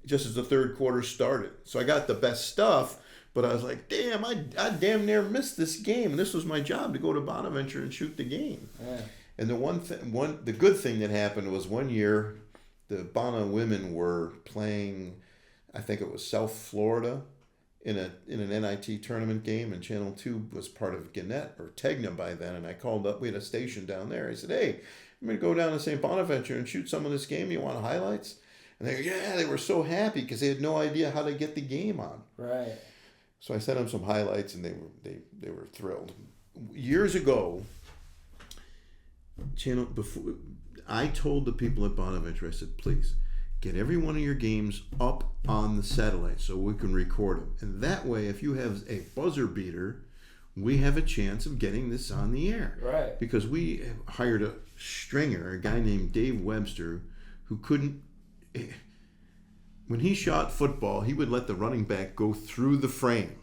just as the third quarter started. So I got the best stuff, but I was like, damn, I damn near missed this game. And this was my job, to go to Bonaventure and shoot the game. Yeah. And the good thing that happened was one year, the Bona women were playing, I think it was South Florida, in an NIT tournament game, and Channel 2 was part of Gannett or Tegna by then, and I called up, we had a station down there. I said, hey, I'm going to go down to St. Bonaventure and shoot some of this game. You want highlights? And they were so happy because they had no idea how to get the game on. Right. So I sent them some highlights, and they were thrilled. Years ago, I told the people at Bonaventure, I said, please, get every one of your games up on the satellite so we can record them. And that way, if you have a buzzer beater, we have a chance of getting this on the air. Right. Because we hired a stringer, a guy named Dave Webster, who couldn't... When he shot football, he would let the running back go through the frame.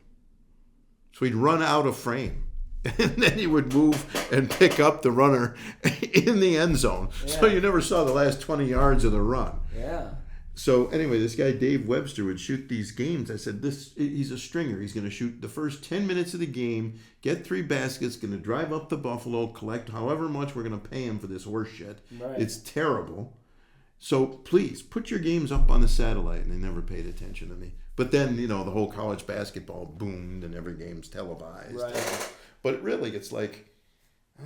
So he'd run out of frame. And then he would move and pick up the runner in the end zone. Yeah. So you never saw the last 20 yards of the run. Yeah. So anyway, this guy Dave Webster would shoot these games. I said, he's a stringer. He's going to shoot the first 10 minutes of the game, get 3 baskets, going to drive up to Buffalo, collect however much we're going to pay him for this horse shit. Right. It's terrible. So please, put your games up on the satellite. And they never paid attention to me. But then, the whole college basketball boomed and every game's televised. Right. But really, it's like,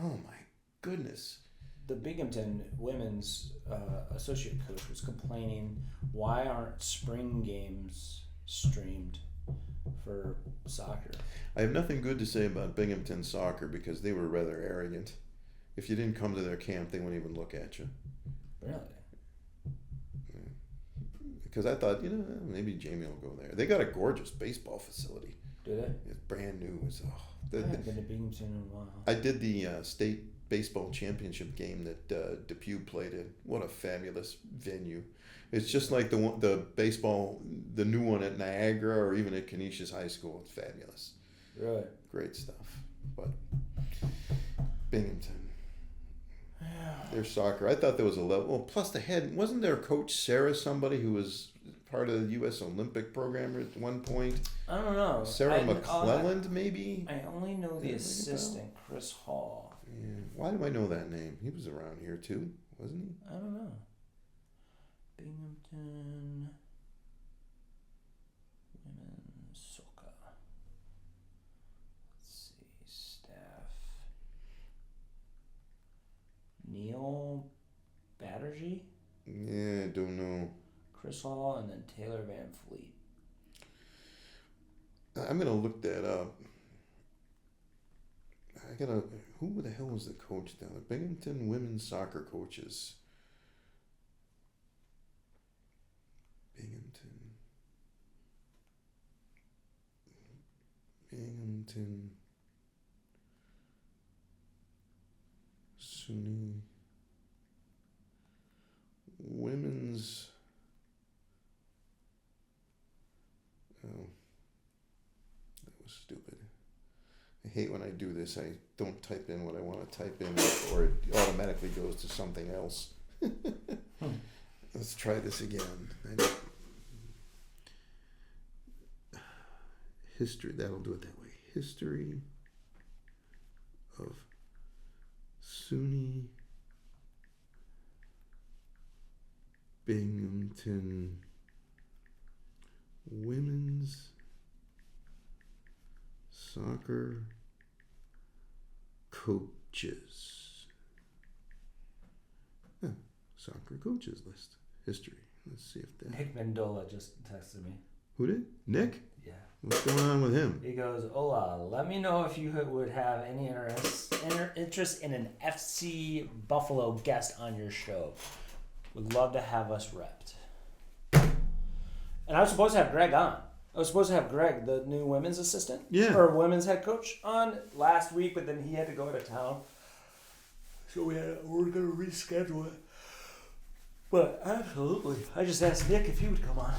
oh my goodness. The Binghamton women's associate coach was complaining, why aren't spring games streamed for soccer? I have nothing good to say about Binghamton soccer because they were rather arrogant. If you didn't come to their camp, they wouldn't even look at you. Really? Because I thought, maybe Jamie will go there. They got a gorgeous baseball facility. Do they? It's brand new. I haven't been to Binghamton in a while. I did the state baseball championship game that Depew played in. What a fabulous venue! It's just like the new one at Niagara or even at Canisius High School. It's fabulous. Really? Great stuff. But Binghamton, their soccer. I thought there was a level. Well, plus wasn't their coach Sarah somebody who was part of the U.S. Olympic program at one point? I don't know. Sarah McClelland, maybe? I only know the assistant, Chris Hall. Yeah. Why do I know that name? He was around here too, wasn't he? I don't know. Binghamton women's soccer. Let's see. Staff. Neil Batterjee? Yeah, I don't know. Chris Hall and then Taylor Van Fleet. I'm going to look that up. Who the hell was the coach down there? Binghamton women's soccer coaches. Binghamton, SUNY women's. Oh, that was stupid. I hate when I do this. I don't type in what I want to type in, or it automatically goes to something else. Let's try this again. History, that'll do it that way. History of SUNY Binghamton women's soccer coaches. Soccer coaches list. History. Let's see if that. Nick Mendola just texted me. Who did? Nick? Yeah. What's going on with him? He goes, "Hola, let me know if you would have any interest in an FC Buffalo guest on your show. Would love to have us repped." And I was supposed to have Greg on. I was supposed to have Greg, the new women's assistant, or women's head coach, on last week, but then he had to go out of town. So we're going to reschedule it. But absolutely. I just asked Nick if he would come on.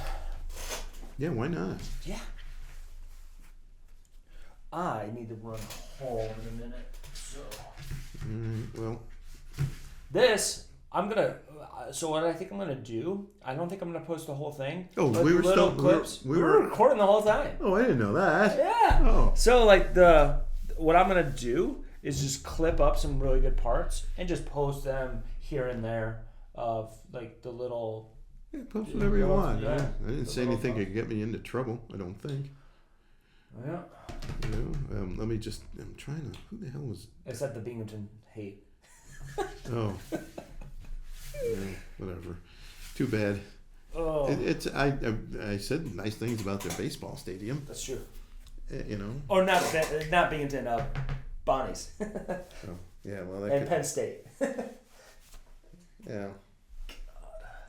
Yeah, why not? Yeah. I need to run home in a minute. So. Well. So what I think I'm going to do, I don't think I'm going to post the whole thing. Oh, we were still clips. We were recording the whole time. Oh, I didn't know that. Yeah. Oh. So what I'm going to do is just clip up some really good parts and just post them here and there of like the little. Yeah, post whatever you want. Yeah. I didn't say anything that could get me into trouble. I don't think. Yeah. Let me just. I'm trying to. Who the hell was? Except the Binghamton hate. Oh. Yeah, whatever. Too bad. Oh. I said nice things about their baseball stadium. That's true. Or not Binghamton, Bonnie's. Oh, yeah, well, and Penn State. Yeah.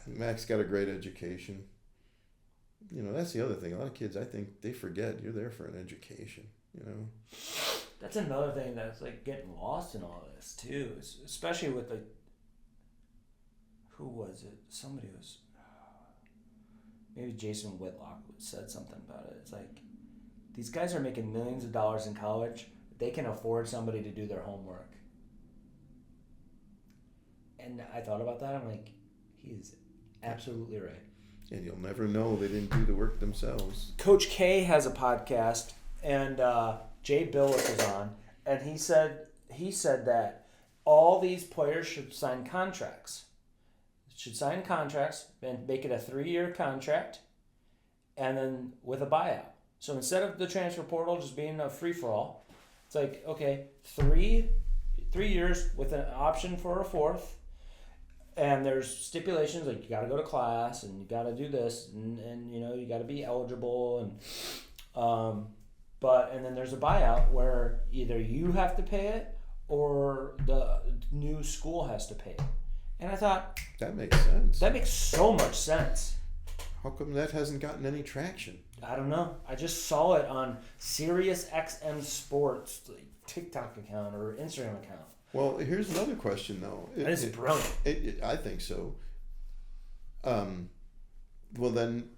Max got a great education. That's the other thing. A lot of kids, I think, they forget you're there for an education. That's another thing that's like getting lost in all this too, especially with like. Who was it? Somebody was. Maybe Jason Whitlock said something about it. It's like, these guys are making millions of dollars in college. They can afford somebody to do their homework. And I thought about that. I'm like, he's absolutely right. And you'll never know they didn't do the work themselves. Coach K has a podcast, and Jay Billick is on, and he said that all these players should sign contracts. And make it a 3-year contract, and then with a buyout. So instead of the transfer portal just being a free-for-all, it's like, okay, 3 years with an option for a 4th, and there's stipulations like you got to go to class and you got to do this and you got to be eligible and then there's a buyout where either you have to pay it or the new school has to pay it. And I thought... That makes sense. That makes so much sense. How come that hasn't gotten any traction? I don't know. I just saw it on SiriusXM Sports TikTok account or Instagram account. Well, here's another question, though. It's brilliant. I think so. Well, then...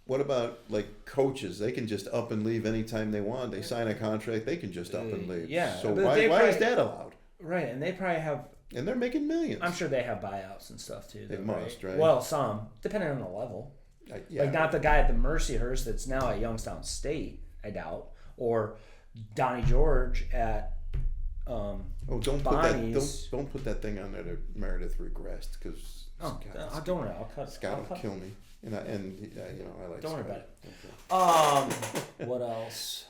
What about, like, coaches? They can just up and leave anytime they want. They sign a contract, they can just up and leave. Yeah. So why is that allowed? Right, and they probably have... And they're making millions. I'm sure they have buyouts and stuff, too. They must, right? Well, some, depending on the level. Like, not the guy at the Mercyhurst that's now at Youngstown State, I doubt. Or Donnie George at don't put that thing on there that Meredith regressed, because... don't worry, I'll cut it. Scott will kill me. And I like Don't worry Scott. about it. What else?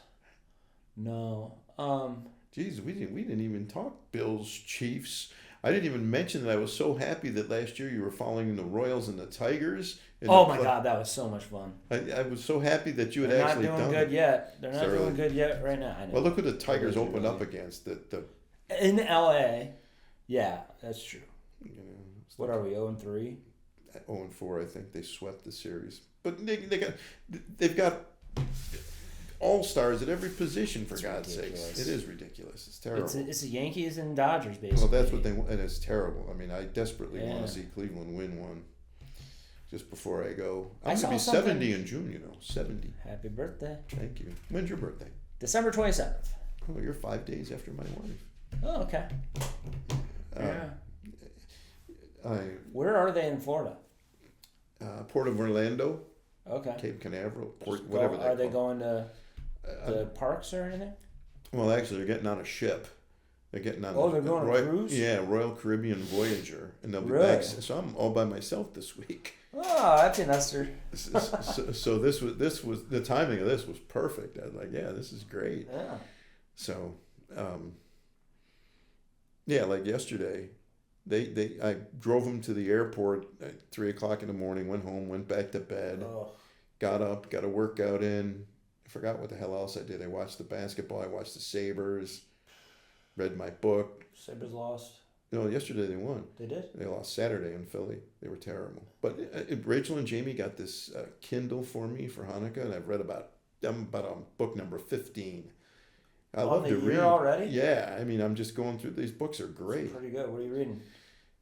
No. Geez, we didn't even talk Bills, Chiefs. I didn't even mention that I was so happy that last year you were following the Royals and the Tigers. Oh my God, that was so much fun. I was so happy that you had They're actually not done doing good it. yet. They're not doing good yet right now. I know. Well, look who the Tigers opened up against. In LA, yeah, that's true. What are we, 0-3? 0-4, I think they swept the series. But they've got all-stars at every position, for God's ridiculous. sakes. It is ridiculous. It's terrible. It's the Yankees and Dodgers, basically. Well, that's what they want, and it's terrible. I mean, I desperately want to see Cleveland win one. Just before I go. I'm going to be 70 in June, 70. Happy birthday. Thank you. When's your birthday? December 27th. Oh, you're 5 days after my wife. Oh, okay. Yeah. Where are they in Florida? Port of Orlando. Okay. Cape Canaveral. Whatever Are they going to the parks or anything? Well, actually, they're getting on a ship. They're getting on. They're going on a cruise? Yeah, Royal Caribbean Voyager. And they'll be back. So I'm all by myself this week. Oh, that's a nester. So this was the timing of this was perfect. I was like, yeah, this is great. Yeah. So, like yesterday, I drove them to the airport at 3:00 in the morning. Went home, went back to bed, got up, got a workout in. I forgot what the hell else I did. I watched the basketball. I watched the Sabres. Read my book. Sabres lost. No, yesterday they won. They did? They lost Saturday in Philly. They were terrible. But Rachel and Jamie got this Kindle for me for Hanukkah, and I've read about book number 15. I love to read. Already? Yeah, I mean, I'm just going through. These books are great. That's pretty good. What are you reading?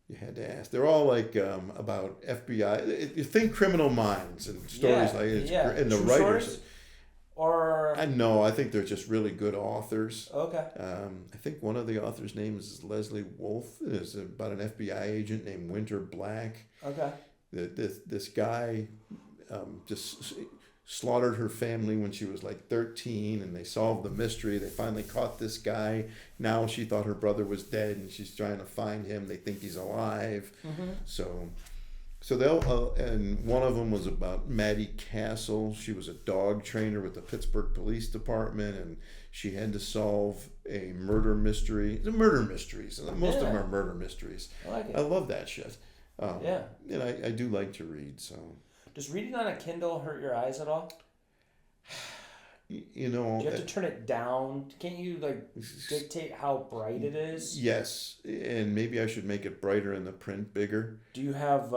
You had to ask. They're all like about FBI. You think Criminal Minds and stories like it. Yeah. And the True writers. Stories? Or I think they're just really good authors. Okay. I think one of the authors' names is Leslie Wolf. It's about an FBI agent named Winter Black. Okay. This guy just slaughtered her family when she was like 13, and they solved the mystery. They finally caught this guy. Now she thought her brother was dead, and she's trying to find him. They think he's alive. Mm-hmm. So they'll, and one of them was about Maddie Castle. She was a dog trainer with the Pittsburgh Police Department, and she had to solve a murder mystery. The murder mysteries. Most of them are murder mysteries. I like it. I love that shit. Yeah. And I do like to read, so. Does reading on a Kindle hurt your eyes at all? Do you have to turn it down? Can't you dictate how bright it is? Yes, and maybe I should make it brighter and the print bigger. Do you have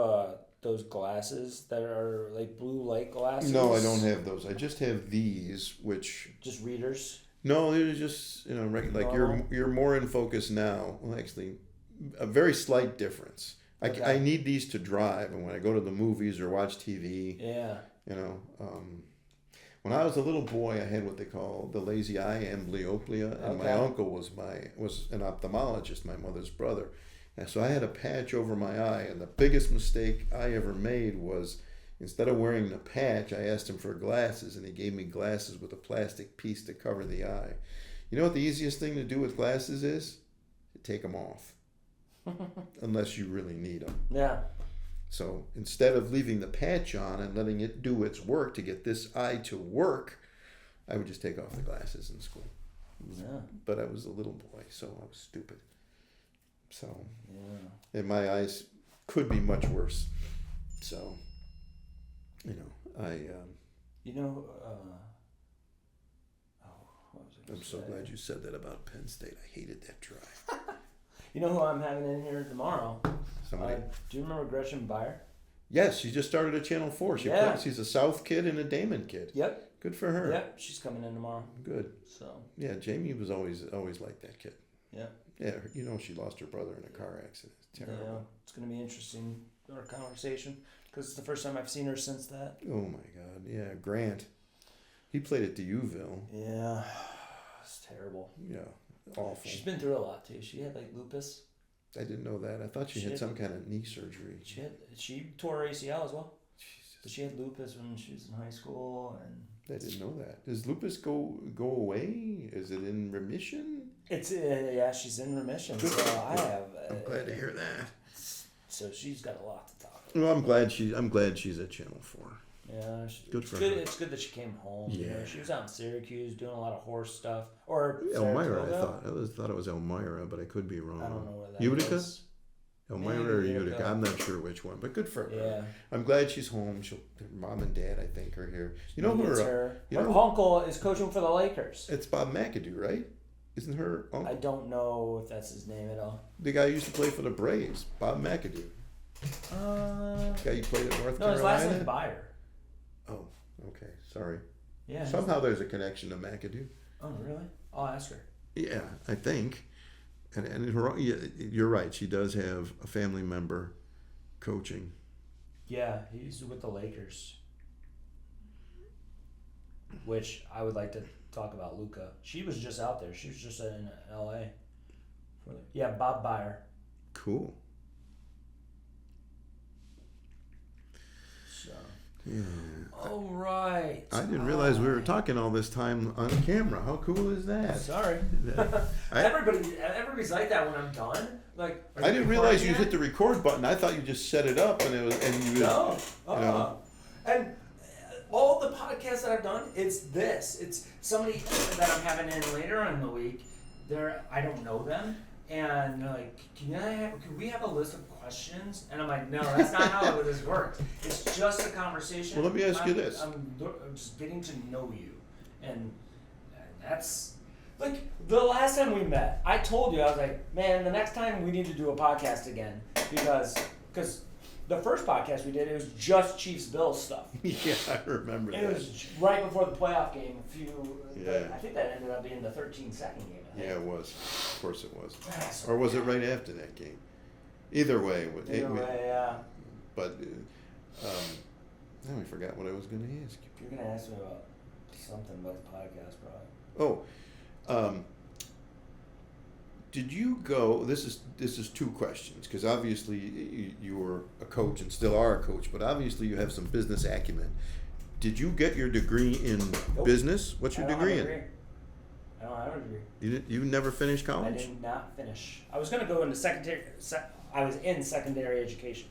those glasses that are like blue light glasses? No, I don't have those. I just have these, which just readers. No, they're just like you're more in focus now. Well, actually, a very slight difference. Okay. I need these to drive, and when I go to the movies or watch TV. Yeah. When I was a little boy, I had what they call the lazy eye, amblyopia, and my uncle was an ophthalmologist, my mother's brother. And so I had a patch over my eye, and the biggest mistake I ever made was instead of wearing the patch, I asked him for glasses, and he gave me glasses with a plastic piece to cover the eye. You know what the easiest thing to do with glasses is? To take them off, unless you really need them. Yeah. So instead of leaving the patch on and letting it do its work to get this eye to work, I would just take off the glasses in school. Yeah. But I was a little boy, so I was stupid. So, yeah. And my eyes could be much worse. So, what was I I'm so glad you said that about Penn State. I hated that drive. You know who I'm having in here tomorrow? Somebody. Do you remember Gretchen Buyer? Yes, she just started at Channel 4. She's a South kid and a Damon kid. Yep. Good for her. Yep, she's coming in tomorrow. Good. So. Yeah, Jamie was always like that kid. Yeah. Yeah, she lost her brother in a car accident. It's terrible. Yeah, it's going to be interesting, our conversation, because it's the first time I've seen her since that. Oh my God, yeah, Grant. He played at Duville. Yeah, it's terrible. Yeah, awful. She's been through a lot too. She had lupus. I didn't know that. I thought she had some kind of knee surgery. She tore her ACL as well. Jesus. But she had lupus when she was in high school, and I didn't know that. Does lupus go away? Is it in remission? It's she's in remission. So I'm glad to hear that. So she's got a lot to talk about. Well, I'm glad she's at Channel 4. Yeah, good for her. It's good that she came home. Yeah, she was out in Syracuse doing a lot of horse stuff. Or Elmira, I thought it was Elmira, but I could be wrong. I don't know where that Utica? is. Elmira or Utica? I'm not sure which one, but good for her. Yeah, I'm glad she's home. Her mom and dad, I think, are here. Her uncle is coaching for the Lakers. It's Bob McAdoo, right? Isn't her uncle? I don't know if that's his name at all. The guy who used to play for the Braves, Bob McAdoo. The guy you played at North Carolina? No, his last name's Buyer. Oh, okay. Sorry. Yeah. Somehow there's a connection to McAdoo. Oh, really? I'll ask her. Yeah, I think. And you're right. She does have a family member coaching. Yeah, he's with the Lakers. Which I would like to talk about Luka. She was just out there. She was just in L.A. Yeah, Bob Byer. Cool. So. Yeah. All right. I didn't realize we were talking all this time on camera. How cool is that? Sorry. Everybody's like that when I'm done. Like, I didn't realize you hit the record button. I thought you just set it up and it was no. And all the podcasts that I've done, it's this. It's somebody that I'm having in later in the week. I don't know them, and they're like, "Can we have a list of questions?" And I'm like, "No, that's not how this works. It's just a conversation." Well, let me ask you this. I'm just getting to know you, and that's like the last time we met. I told you, I was like, "Man, the next time we need to do a podcast again because." The first podcast we did, it was just Chiefs-Bills stuff. Yeah, I remember that. It was right before the playoff game. Yeah. I think that ended up being the 13-second game. Yeah, it was. Of course it was. Or was it right after that game? Either way. Yeah. But now I forgot what I was going to ask you. You're going to ask me about something about the podcast, probably. Did you go? This is two questions because obviously you were a coach and still are a coach, but obviously you have some business acumen. Did you get your degree in business? What's your degree in? I don't have a degree. You never finished college? I did not finish. I was going to go into I was in secondary education.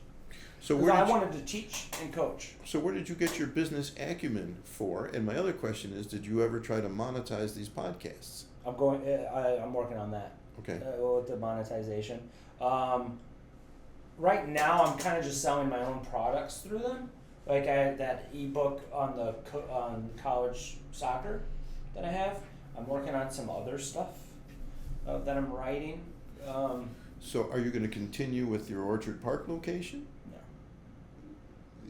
So I wanted to teach and coach. So where did you get your business acumen for? And my other question is, did you ever try to monetize these podcasts? I'm working on that. Okay. With the monetization. Right now, I'm kind of just selling my own products through them. Like I had that ebook on on college soccer that I have. I'm working on some other stuff that I'm writing. So are you going to continue with your Orchard Park location? No.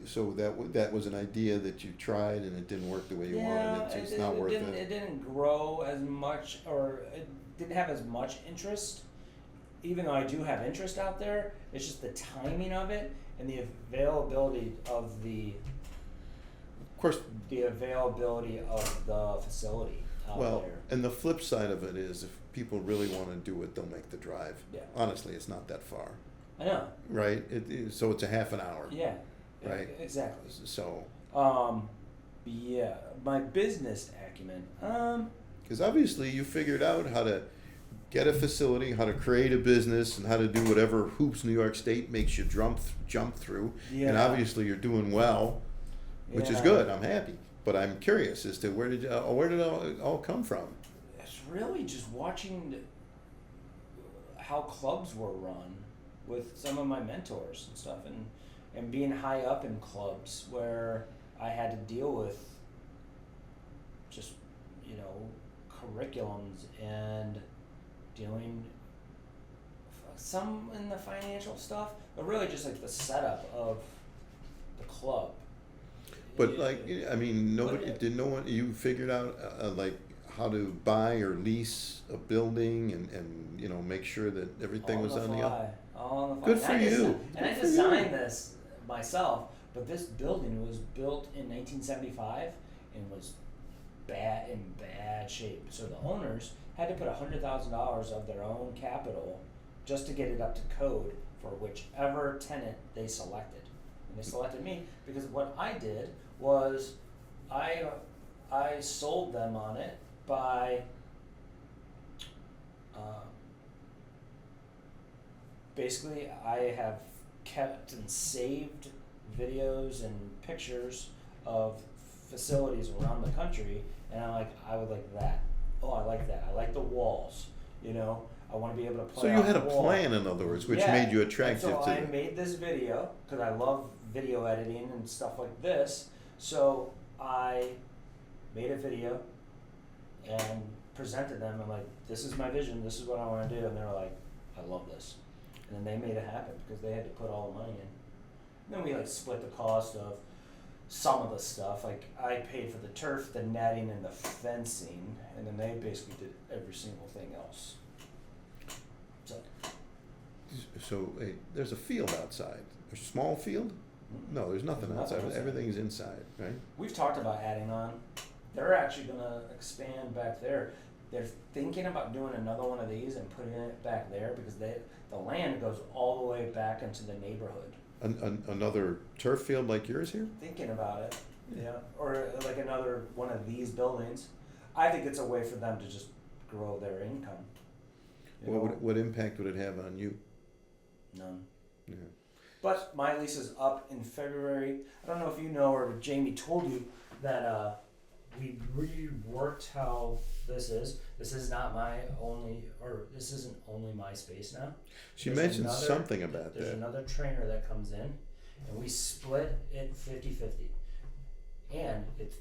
So that was an idea that you tried and it didn't work the way you wanted. It's not worth it. It didn't grow as much, or it didn't have as much interest. Even though I do have interest out there, it's just the timing of it and the availability of the the facility out there. And the flip side of it is, if people really want to do it, they'll make the drive. Yeah. Honestly, it's not that far. I know. Right? So it's a half an hour. Yeah. Right. Exactly. So. Yeah. My business acumen. Because obviously you figured out how to get a facility, how to create a business, and how to do whatever hoops New York State makes you jump through. Yeah. And obviously you're doing well, which is good. I'm happy. But I'm curious as to where did it all come from? It's really just watching how clubs were run with some of my mentors and stuff, and being high up in clubs where I had to deal with just, curriculums and dealing some in the financial stuff, but really just like the setup of the club. But you figured out like how to buy or lease a building and make sure that everything was on the up. All on the fly. Good for you. And I designed this myself, but this building was built in 1975 and was in bad shape. So the owners had to put $100,000 of their own capital just to get it up to code for whichever tenant they selected. And they selected me because what I did was I sold them on it by basically I have kept and saved videos and pictures of facilities around the country, and I would like that. Oh, I like that. I like the walls. I want to be able to play. So you had a plan, in other words, which made you attractive to. So I them. made this video because I love video editing and stuff like this. So I made a video and presented them. I'm like, this is my vision. This is what I want to do. And they were like, I love this. And then they made it happen because they had to put all the money in. And then we split the cost of some of the stuff. Like I paid for the turf, the netting, and the fencing, and then they basically did every single thing else. So there's a field outside. A small field? No, there's nothing outside. Everything's inside, right? We've talked about adding on. They're actually going to expand back there. They're thinking about doing another one of these and putting it back there because the land goes all the way back into the neighborhood. Another turf field like yours here? Thinking about it, yeah. Or like another one of these buildings. I think it's a way for them to just grow their income. What impact would it have on you? None. Yeah. But my lease is up in February. I don't know if you know or Jamie told you that we reworked how this is. This is not this isn't only my space now. She mentioned something about that. There's another trainer that comes in, and we split it 50-50. And it's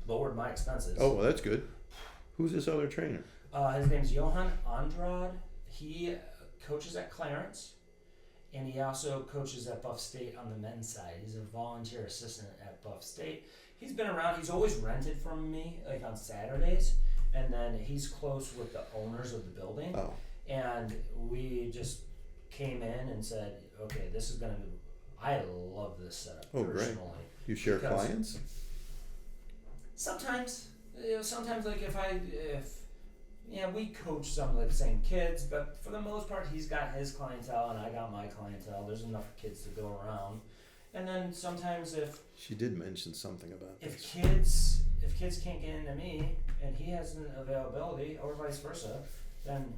lowered my expenses. Oh, well, that's good. Who's this other trainer? His name's Johan Andrade. He coaches at Clarence, and he also coaches at Buff State on the men's side. He's a volunteer assistant at Buff State. He's been around. He's always rented from me, like on Saturdays, and then he's close with the owners of the building. Oh. And we just came in and said, okay, this is gonna be. I love this setup personally. Great. You share clients? Sometimes, like we coach some of the same kids, but for the most part, he's got his clientele and I got my clientele. There's enough kids to go around. And then sometimes if she did mention something about if kids can't get into me and he has an availability or vice versa, then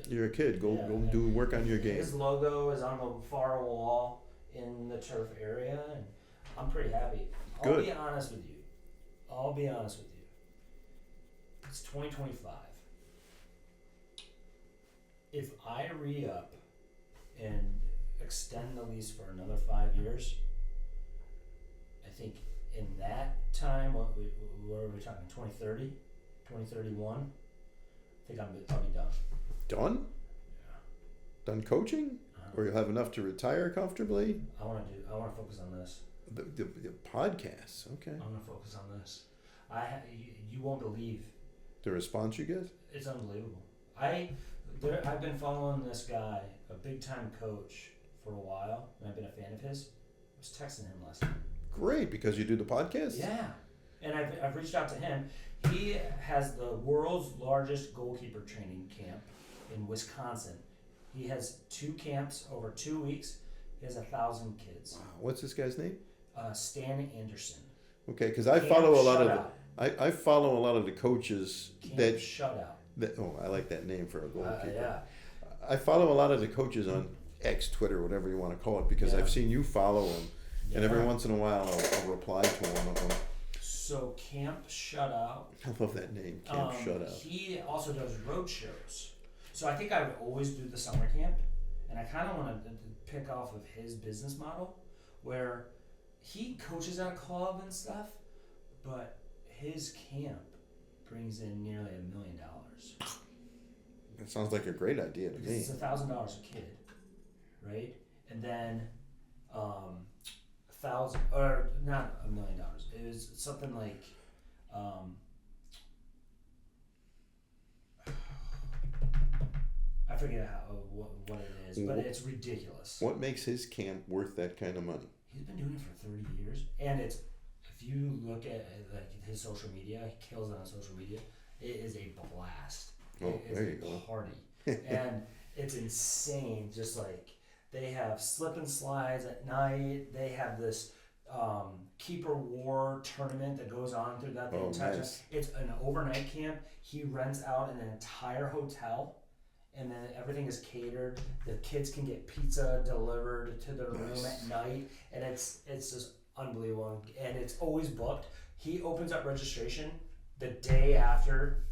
you're a kid. Go do work on your game. His logo is on the far wall in the turf area, and I'm pretty happy. I'll be honest with you. It's 2025. If I re-up and extend the lease for another 5 years, I think in that time, what are we talking, 2030, 2031? I think I'll be done. Done? Yeah. Done coaching? Or you'll have enough to retire comfortably? I want to focus on this. The podcasts, okay. I'm going to focus on this. You won't believe the response you get? It's unbelievable. I've been following this guy, a big time coach, for a while, and I've been a fan of his. I was texting him last night. Great, because you do the podcast? Yeah, and I've reached out to him. He has the world's largest goalkeeper training camp in Wisconsin. He has 2 camps over 2 weeks. He has 1,000 kids. Wow. What's this guy's name? Stan Anderson. Okay, because I follow a lot of I follow a lot of the coaches that shutout. I like that name for a goalkeeper. Yeah. I follow a lot of the coaches on X, Twitter, whatever you want to call it, because I've seen you follow them, and every once in a while I'll reply to one of them. So Camp Shutout. I love that name, Camp Shutout. He also does road shows. So I think I would always do the summer camp, and I kind of want to pick off of his business model, where he coaches at a club and stuff, but his camp brings in nearly $1 million. That sounds like a great idea to me. It's $1,000 a kid, right? And then $1,000, or not $1 million. It was something like I forget what it is, but it's ridiculous. What makes his camp worth that kind of money? He's been doing it for 30 years, and if you look at like his social media, he kills it on social media. It is a blast. There you go. Party, and it's insane. Just like they have slip and slides at night. They have this keeper war tournament that goes on through that the entire time. It's an overnight camp. He rents out an entire hotel, and then everything is catered. The kids can get pizza delivered to their room at night, and it's just unbelievable. And it's always booked. He opens up registration the day after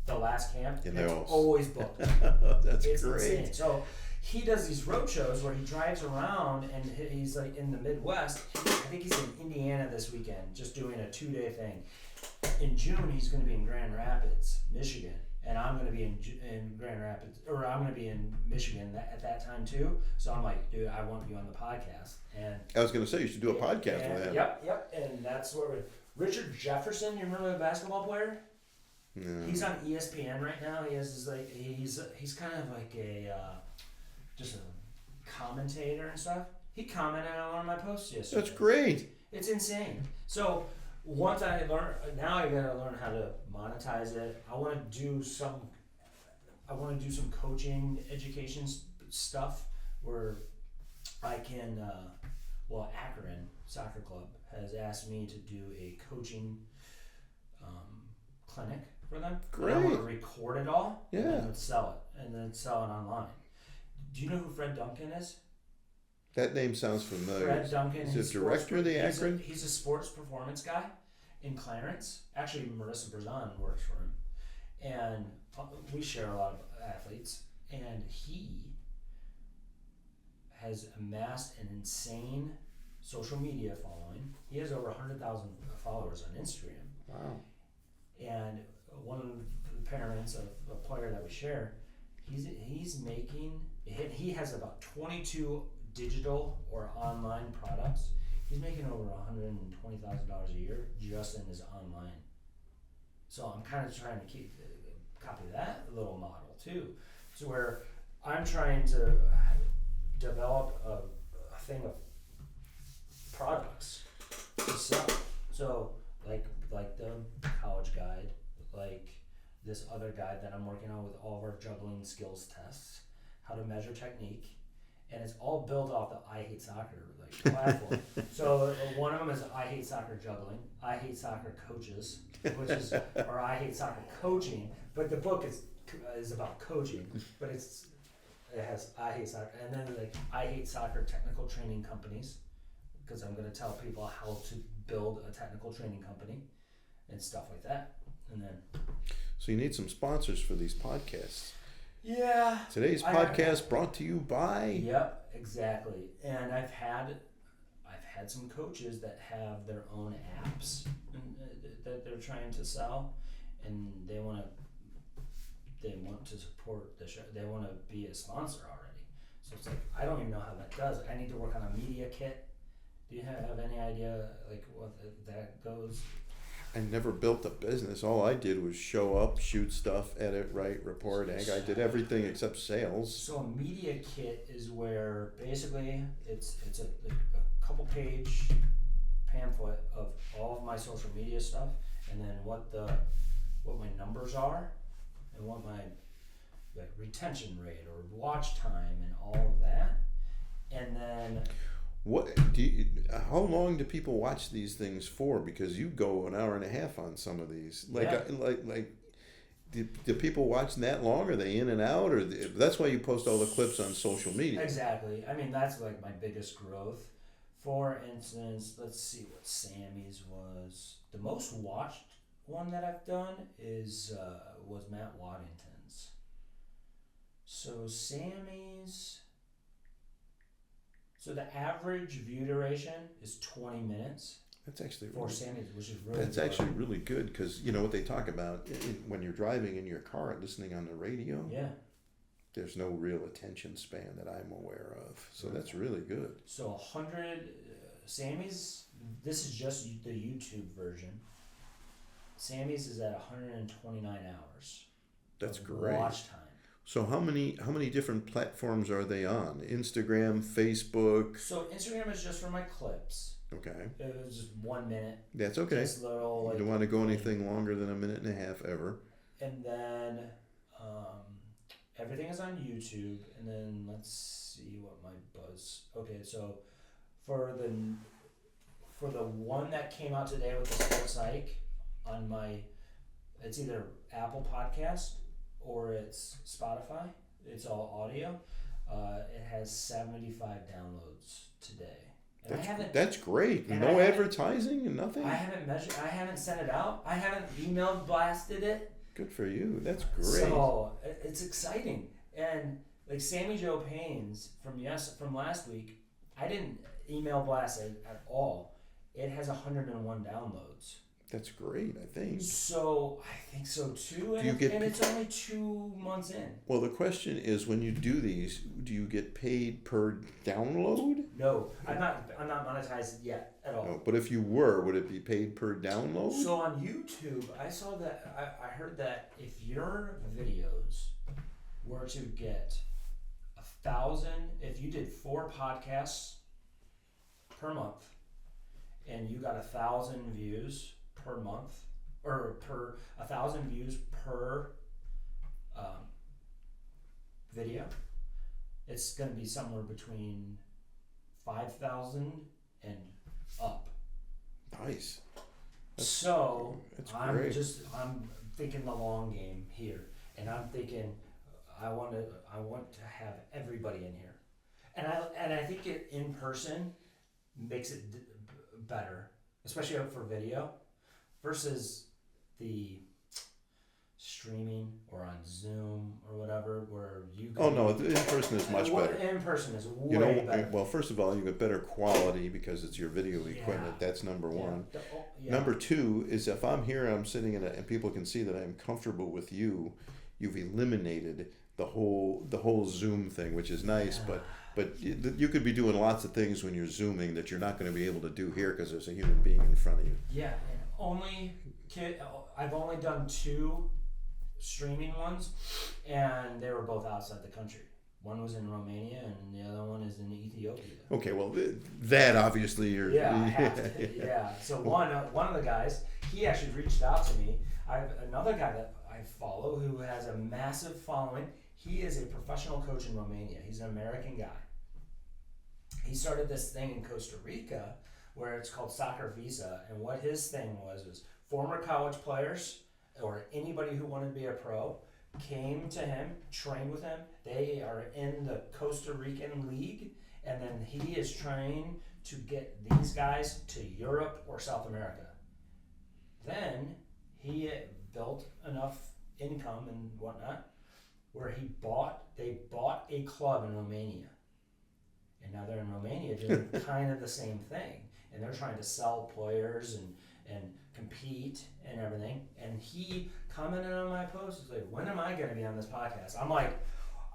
the last camp, and it's always booked. It's great. Insane. So he does these road shows where he drives around, and he's like in the Midwest. I think he's in Indiana this weekend, just doing a 2-day thing. In June, he's going to be in Grand Rapids, Michigan. and I'm going to be in Grand Rapids, or I'm going to be in Michigan at that time too. So I'm like, dude, I want you on the podcast. And I was going to say you should do a podcast with that. Yep. And that's what Richard Jefferson. You remember the basketball player? No. He's on ESPN right now. He has he's kind of like a just a commentator and stuff. He commented on one of my posts yesterday. That's great. It's insane. So once I learn, now I gotta learn how to monetize it. I want to do some coaching, education stuff where I can. Akron Soccer Club has asked me to do a coaching clinic for them. Great. And I want to record it all. Yeah. And then sell it online. Do you know who Fred Duncan is? That name sounds familiar. Fred Duncan. Is the director of the Akron? He's a sports performance guy in Clarence. Actually, Marissa Brazan works for him. And we share a lot of athletes. And he has amassed an insane social media following. He has over 100,000 followers on Instagram. Wow. And one of the parents of a player that we share, he's making, he has about 22 digital or online products. He's making over $120,000 a year just in his online. So I'm kind of trying to copy that little model too. So where I'm trying to develop a thing of products to sell. So like the college guide, like this other guide that I'm working on with all of our juggling skills tests, how to measure technique, and it's all built off the I Hate Soccer platform. So one of them is I Hate Soccer Juggling, I Hate Soccer Coaches, or I Hate Soccer Coaching, but the book is about coaching, but it has I Hate Soccer, and then like I Hate Soccer Technical Training Companies, because I'm going to tell people how to build a technical training company and stuff like that. And then so you need some sponsors for these podcasts. Yeah. Today's podcast brought to you by. Yep, exactly. And I've had some coaches that have their own apps that they're trying to sell, and they want to support the show. They want to be a sponsor already. So it's like, I don't even know how that does. I need to work on a media kit. Do you have any idea like what that goes? I never built a business. All I did was show up, shoot stuff, edit, write, report. I did everything except sales. So a media kit is where basically it's a couple page pamphlet of all of my social media stuff, and then what my numbers are, and what my retention rate or watch time and all of that, and then. How long do people watch these things for? Because you go an hour and a half on some of these. Do people watch that long? Are they in and out? Or that's why you post all the clips on social media. Exactly. I mean, that's like my biggest growth. For instance, let's see what Sammy's was. The most watched one that I've done was Matt Waddington's. So Sammy's. So the average view duration is 20 minutes. That's actually for Sammy's, which is really. That's actually really good because you know what they talk about when you're driving in your car, listening on the radio. Yeah. There's no real attention span that I'm aware of, so that's really good. So 100 Sammy's. This is just the YouTube version. Sammy's is at 129 hours. That's great. Watch time. So how many different platforms are they on? Instagram, Facebook? So Instagram is just for my clips. Okay. It was just 1 minute. That's okay. Just little, you don't want to go anything longer than a minute and a half ever. And then everything is on YouTube. And then let's see what my buzz. Okay, so for the one that came out today with the Sports Psych on it's either Apple Podcast or it's Spotify. It's all audio. It has 75 downloads today. That's great. No advertising and nothing? I haven't measured. I haven't sent it out. I haven't emailed blasted it. Good for you. That's great. So it's exciting. And like Sammy Joe Payne's from last week, I didn't email blast it at all. It has 101 downloads. That's great, I think. So I think so too, and it's only 2 months in. Well, the question is, when you do these, do you get paid per download? No, I'm not monetized yet at all. No, but if you were, would it be paid per download? So on YouTube, I saw that I heard that if your videos were to get 1,000, if you did 4 podcasts per month, and you got 1,000 views per month, or 1,000 views per video, it's going to be somewhere between 5,000 and up. Nice. That's I'm thinking the long game here, and I'm thinking I want to have everybody in here, and I think it in person makes it better, especially for video, versus the streaming or on Zoom or whatever, where you. Oh no, in person is much better. In person is way better. Well, first of all, you get better quality because it's your video equipment. That's number one. Number two is, if I'm here, I'm sitting and people can see that I'm comfortable with you. You've eliminated the whole Zoom thing, which is nice, but you could be doing lots of things when you're Zooming that you're not going to be able to do here because there's a human being in front of you. Yeah, and I've only done 2 streaming ones, and they were both outside the country. One was in Romania, and the other one is in Ethiopia. Okay, well, that obviously you're. Yeah, I have to, yeah. So one of the guys, he actually reached out to me. I have another guy that I follow who has a massive following. He is a professional coach in Romania. He's an American guy. He started this thing in Costa Rica where it's called Soccer Visa, and what his thing was former college players or anybody who wanted to be a pro came to him, trained with him. They are in the Costa Rican league, and then he is trying to get these guys to Europe or South America. Then he built enough income and whatnot where they bought a club in Romania. And now they're in Romania doing kind of the same thing. And they're trying to sell players and compete and everything. And he commented on my post. He's like, when am I going to be on this podcast? I'm like,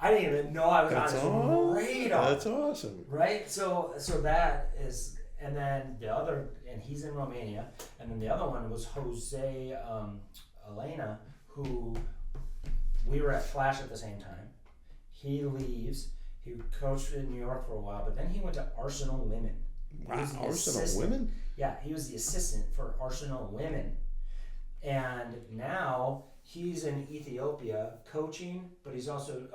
I didn't even know I was on his radar. That's awesome. Right? So that is, and then the other, and he's in Romania. And then the other one was Jose Elena, who we were at Flash at the same time. He leaves. He coached in New York for a while, but then he went to Arsenal Women. Wow, Arsenal Women? Yeah, he was the assistant for Arsenal Women. And now he's in Ethiopia coaching, but he's also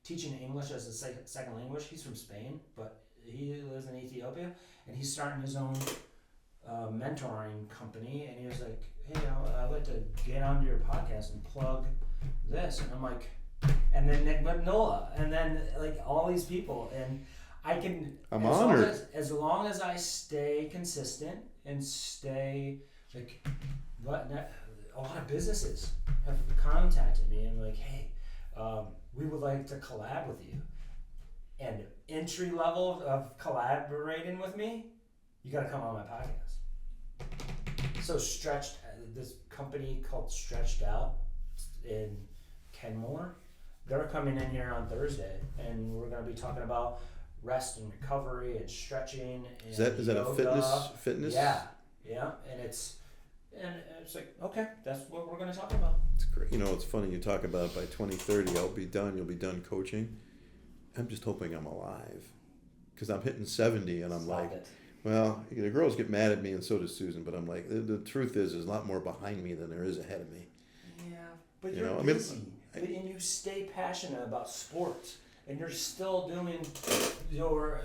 teaching English as a second language. He's from Spain, but he lives in Ethiopia, and he's starting his own mentoring company. And he was like, hey, I'd like to get onto your podcast and plug this. And I'm like, and then Nick Magnola, and then like all these people, and I'm honored. As long as I stay consistent and stay like, but a lot of businesses have contacted me and like, hey, we would like to collab with you. And entry level of collaborating with me, you got to come on my podcast. So this company called Stretched Out in Kenmore, they're coming in here on Thursday, and we're going to be talking about rest and recovery and stretching. And is that yoga. a fitness? Yeah, and it's like, okay, that's what we're going to talk about. It's great. You know, it's funny you talk about by 2030 you'll be done coaching. I'm just hoping I'm alive, because I'm hitting 70 and I'm well, the girls get mad at me and so does Susan, but I'm like, the truth is there's a lot more behind me than there is ahead of me. Yeah, but you're busy. And you stay passionate about sports, and you're still doing your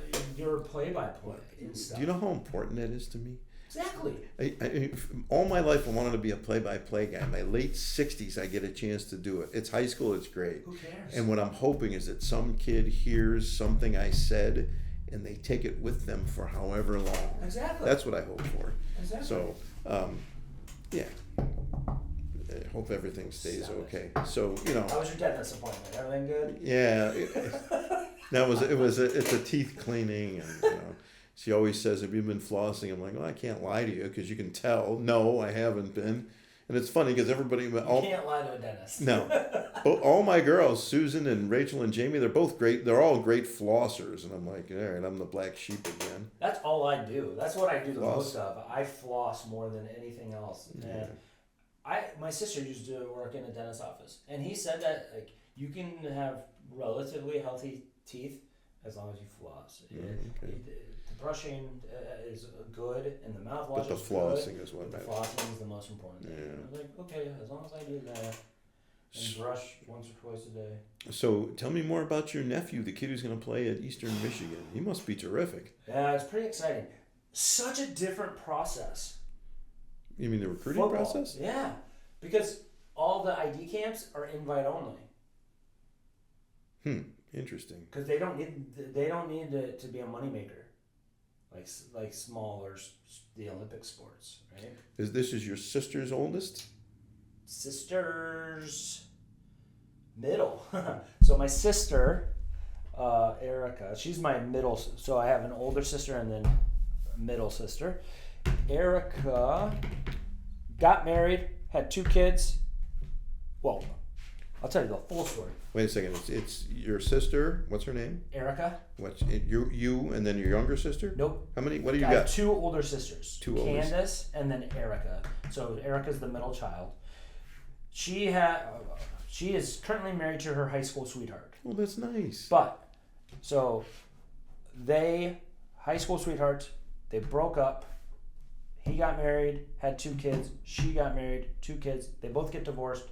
play-by-play and stuff. Do you know how important that is to me? Exactly. I all my life I wanted to be a play-by-play guy. In my late 60s, I get a chance to do it. It's high school. It's great. Who cares? And what I'm hoping is that some kid hears something I said, and they take it with them for however long. Exactly. That's what I hope for. Exactly. So, yeah. I hope everything stays okay. So, how was your dentist appointment? Everything good? Yeah. It's a teeth cleaning, and She always says, "Have you been flossing?" I'm like, "Well, I can't lie to you because you can tell. No, I haven't been." And it's funny because everybody... You can't lie to a dentist. No. All my girls, Susan and Rachel and Jamie, they're both great. They're all great flossers. And I'm like, all right, I'm the black sheep again. That's all I do. That's what I do the most of. I floss more than anything else. Yeah. And my sister used to work in a dentist's office. And he said that like you can have relatively healthy teeth as long as you floss. Okay. The brushing is good, and the mouthwash But the flossing is what matters. The flossing is the most important thing. Yeah. I was like, okay, as long as I do that and brush once or twice a day. So tell me more about your nephew, the kid who's going to play at Eastern Michigan. He must be terrific. Yeah, it's pretty exciting. Such a different process. You mean the recruiting Football. process? Yeah, because all the ID camps are invite only. Interesting. Because they don't need it to be a moneymaker, like small or the Olympic sports, right? This is your sister's oldest? Sister's middle. So my sister, Erica, she's my middle. So I have an older sister and then a middle sister. Erica got married, had 2 kids. Well, I'll tell you the full story. Wait a second. It's your sister. What's her name? Erica. What's it, you and then your younger sister? Nope. How many? What do you I got? have 2 older sisters. 2 older. Candace and then Erica. So Erica's the middle child. She is currently married to her high school sweetheart. Oh, that's nice. But so high school sweethearts, they broke up. He got married, had 2 kids. She got married, 2 kids. They both get divorced.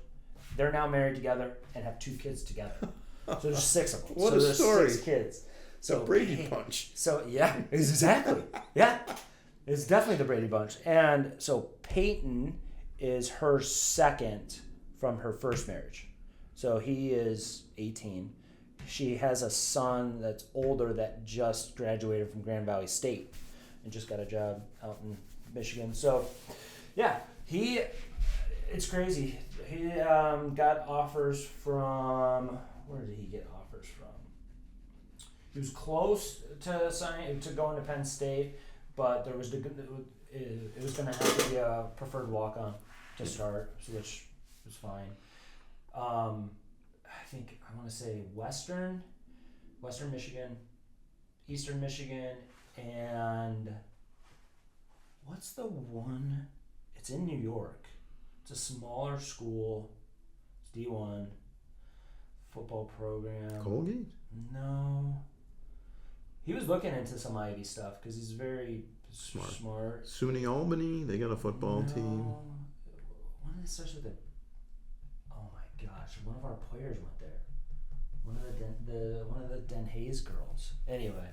They're now married together and have 2 kids together. So there's 6 of them. What so a there's story. 6 kids. So Brady Bunch. So yeah, exactly. Yeah, it's definitely the Brady Bunch. And so Peyton is her second from her first marriage. So he is 18. She has a son that's older that just graduated from Grand Valley State and just got a job out in Michigan. So yeah, it's crazy. He got offers from, where did he get offers from? He was close to signing to going to Penn State, but it was going to have to be a preferred walk-on to start, which was fine. I want to say Western Michigan, Eastern Michigan, and what's the one? It's in New York. It's a smaller school. It's D1 football program. Colgate? No. He was looking into some Ivy stuff because he's very smart. SUNY Albany, they got a football team. One of the starts with a. Oh my gosh! One of our players went there. One of the Den Hayes girls. Anyway,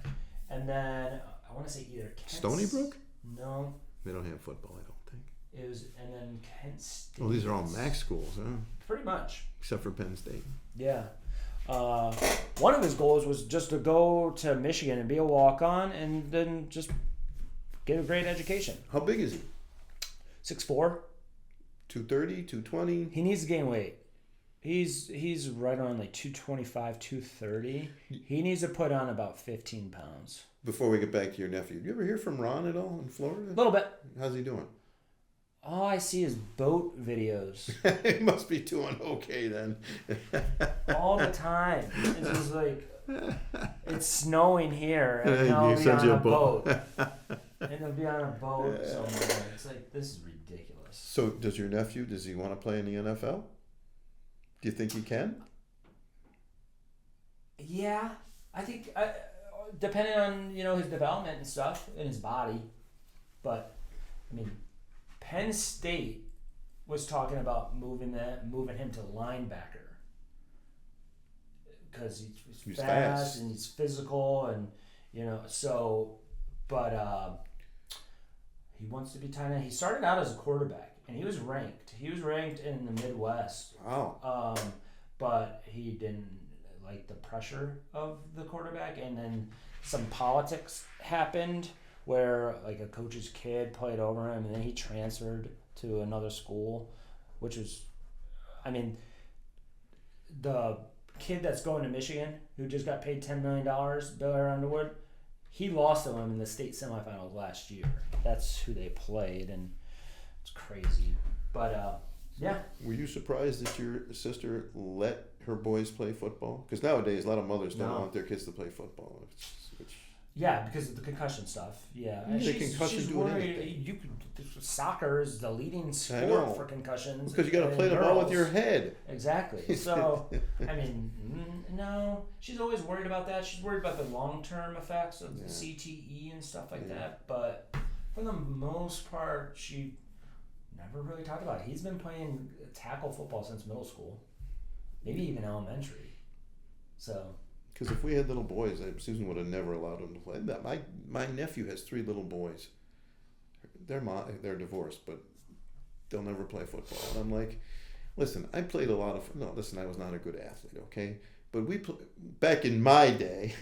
and then I want to say either Kent. Stony Brook? No. They don't have football, I don't think. It was, and then Kent State. Oh, these are all MAC schools, huh? Pretty much. Except for Penn State. Yeah. One of his goals was just to go to Michigan and be a walk-on and then just get a great education. How big is he? 6'4". 230, 220? He needs to gain weight. He's right on like 225, 230. He needs to put on about 15 pounds. Before we get back to your nephew, you ever hear from Ron at all in Florida? A little bit. How's he doing? All I see is boat videos. He must be doing okay then. All the time. It's just like, it's snowing here and he'll be on a boat. And he'll be on a boat somewhere. It's like, this is ridiculous. So does your nephew, does he want to play in the NFL? Do you think he can? Yeah. I think, depending on, his development and stuff in his body. But, I mean, Penn State was talking about moving him to linebacker because he's fast and he's physical and but he wants to be tight end. He started out as a quarterback and he was ranked. He was ranked in the Midwest. Wow. But he didn't like the pressure of the quarterback, and then some politics happened where like a coach's kid played over him and then he transferred to another school, which was, the kid that's going to Michigan who just got paid $10 million, Bill Underwood, he lost to him in the state semifinals last year. That's who they played, and it's crazy. But yeah. Were you surprised that your sister let her boys play football? Because nowadays a lot of mothers don't want their kids to play football. Yeah, because of the concussion stuff. Yeah, and she's worried. Soccer is the leading sport for concussions. Because you got to play the ball with your head. Exactly. So, I mean, no, she's always worried about that. She's worried about the long-term effects of the CTE and stuff like that. But for the most part, she never really talked about it. He's been playing tackle football since middle school, maybe even elementary. So. Because if we had little boys, Susan would have never allowed them to play. My nephew has 3 little boys. They're divorced, but they'll never play football. And I'm like, listen, I played a lot of. No, listen, I was not a good athlete, okay? But back in my day,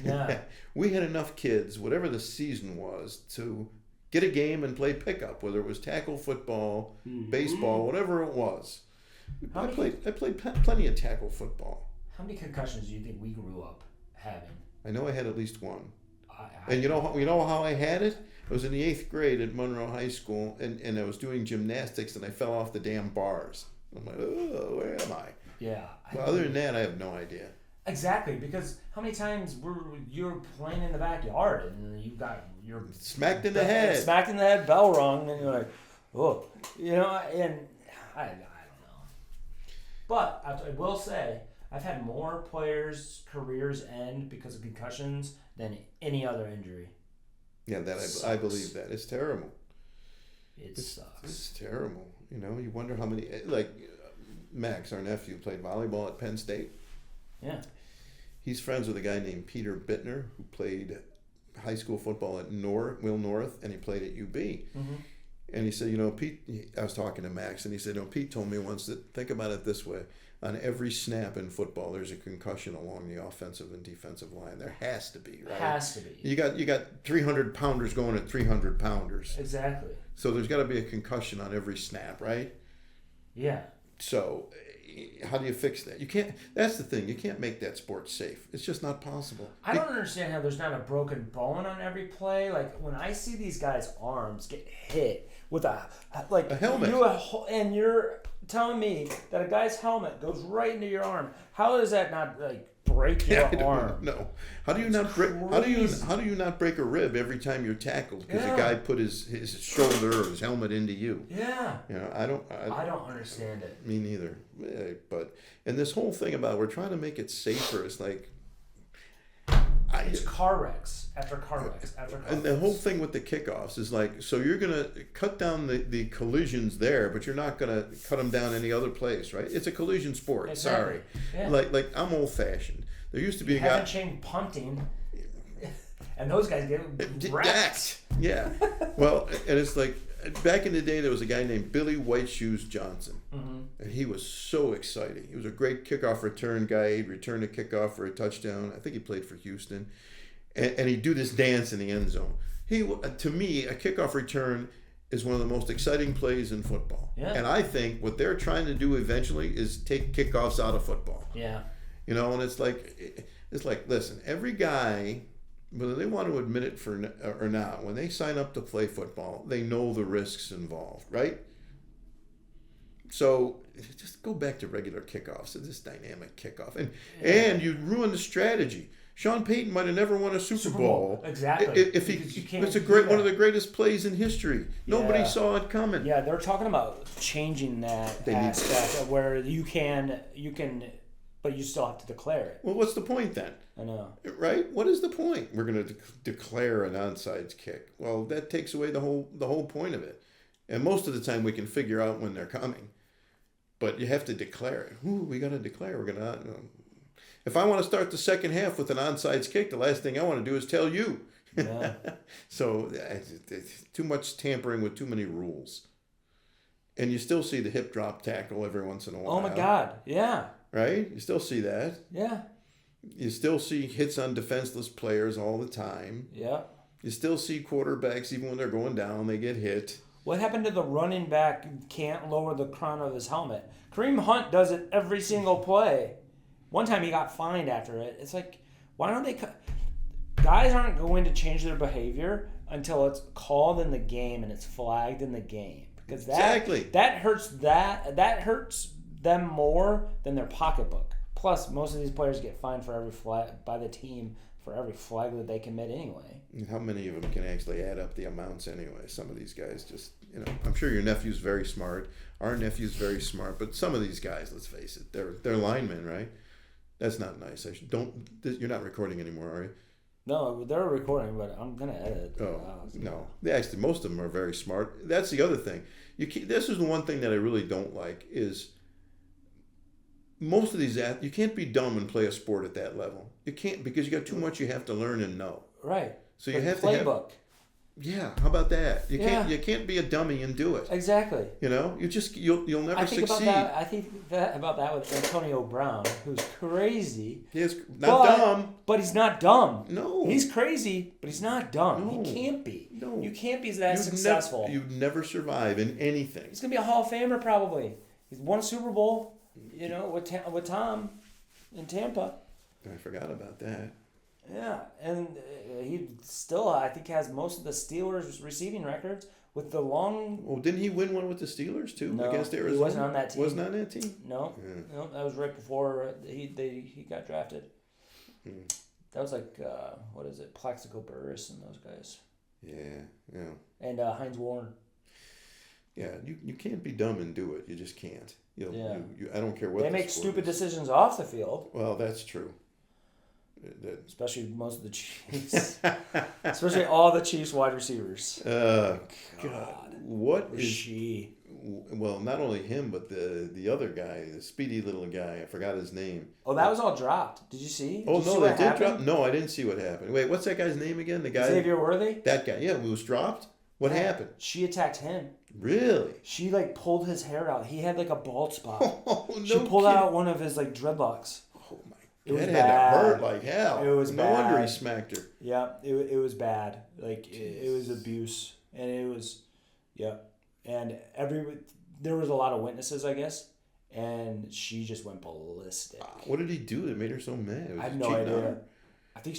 we had enough kids, whatever the season was, to get a game and play pickup, whether it was tackle football, baseball, whatever it was. I played plenty of tackle football. How many concussions do you think we grew up having? I know I had at least one. And you know how I had it? I was in the 8th grade at Monroe High School, and I was doing gymnastics, and I fell off the damn bars. I'm like, oh, where am I? Yeah. Well, other than that, I have no idea. Exactly, because how many times you're playing in the backyard, and you're smacked in the head, bell rung, and you're like, oh, and I don't know. But I will say, I've had more players' careers end because of concussions than any other injury. Yeah, I believe that. It's terrible. It sucks. It's terrible. You wonder how many, like Max, our nephew, played volleyball at Penn State. Yeah. He's friends with a guy named Peter Bittner, who played high school football at Will North, and he played at UB. Mm-hmm. And he said, Pete, I was talking to Max, and he said, Pete told me once that, think about it this way. On every snap in football, there's a concussion along the offensive and defensive line. There has to be, right? Has to be. You got 300 pounders going at 300 pounders. Exactly. So there's got to be a concussion on every snap, right? Yeah. So how do you fix that? You can't. That's the thing. You can't make that sport safe. It's just not possible. I don't understand how there's not a broken bone on every play. Like when I see these guys' arms get hit with a helmet, and you're telling me that a guy's helmet goes right into your arm. How does that not break your arm? No. How do you not break? How do you not break a rib every time you're tackled because a guy put his shoulder or his helmet into you? Yeah. I don't understand it. Me neither. And this whole thing about we're trying to make it safer is like. It's car wrecks after car wrecks after car wrecks. And the whole thing with the kickoffs is like, so you're going to cut down the collisions there, but you're not going to cut them down any other place, right? It's a collision sport. Exactly. Sorry. Yeah. Like I'm old-fashioned. There used to be a guy... Haven't changed punting, and those guys get wrecked. Yeah. Well, and it's like, back in the day, there was a guy named Billy White Shoes Johnson. Mm-hmm. And he was so exciting. He was a great kickoff return guy. He'd return a kickoff for a touchdown. I think he played for Houston. And he'd do this dance in the end zone. To me, a kickoff return is one of the most exciting plays in football. Yeah. And I think what they're trying to do eventually is take kickoffs out of football. Yeah. And it's like, listen, every guy, whether they want to admit it or not, when they sign up to play football, they know the risks involved, right? So just go back to regular kickoffs, this dynamic kickoff, and you ruin the strategy. Sean Payton might have never won a Super Bowl. Exactly. If it's one of the greatest plays in history. Nobody saw it coming. Yeah, they're talking about changing that aspect where you can, but you still have to declare it. Well, what's the point then? I know. Right? What is the point? We're going to declare an onside kick. Well, that takes away the whole point of it. And most of the time we can figure out when they're coming. But you have to declare it. Ooh, we got to declare. We're going to... If I want to start the second half with an onside kick, the last thing I want to do is tell you. Yeah. So it's too much tampering with too many rules. And you still see the hip drop tackle every once in a while. Oh, my God. Yeah. Right? You still see that. Yeah. You still see hits on defenseless players all the time. Yeah. You still see quarterbacks, even when they're going down, they get hit. What happened to the running back who can't lower the crown of his helmet? Kareem Hunt does it every single play. One time he got fined after it. It's like, why don't they cut? guys aren't going to change their behavior until it's called in the game and it's flagged in the game, because that hurts them more than their pocketbook. Plus, most of these players get fined for every flag by the team for every flag that they commit anyway. How many of them can actually add up the amounts anyway? Some of these guys just, I'm sure your nephew's very smart. Our nephew's very smart, but some of these guys, let's face it, they're linemen, right? That's not nice. You're not recording anymore, are you? No, they're recording, but I'm gonna edit. No. Actually, most of them are very smart. That's the other thing. This is the one thing that I really don't like is most of these you can't be dumb and play a sport at that level. You can't, because you got too much you have to learn and know. Right. So you have to have playbook. Yeah, how about that? You can't be a dummy and do it. Exactly. You'll never succeed. I think about that with Antonio Brown, who's crazy. He's not dumb. But he's not dumb. No. He's crazy, but he's not dumb. No. He can't be. No. You can't be that successful. You'd never survive in anything. He's gonna be a Hall of Famer probably. He's won a Super Bowl, with Tom in Tampa. I forgot about that. Yeah, and he still, I think, has most of the Steelers' receiving records with the long... Well, didn't he win one with the Steelers, too, against Arizona? He wasn't on that team. Wasn't on that team? No, no, that was right before he got drafted. That was like, Plaxico Burress and those guys. Yeah. And Heinz Warren. Yeah, you can't be dumb and do it. You just can't. I don't care what they make stupid decisions off the field. Well, that's true. Especially most of the Chiefs. Especially all the Chiefs wide receivers. God. What is she? Well, not only him, but the other guy, the speedy little guy. I forgot his name. Oh, that was all dropped. Did you see? They did drop. No, I didn't see what happened. Wait, what's that guy's name again? The guy Xavier Worthy. That guy. Yeah, he was dropped. What happened? She attacked him. Really? She pulled his hair out. He had a bald spot. Oh, no! She pulled out one of his dreadlocks. Oh my! It was had bad. to hurt like hell. It was no bad. wonder he smacked her. Yeah, it was bad. It was abuse, and it was, and there was a lot of witnesses, I guess, and she just went ballistic. What did he do that made her so mad? I have no idea. I think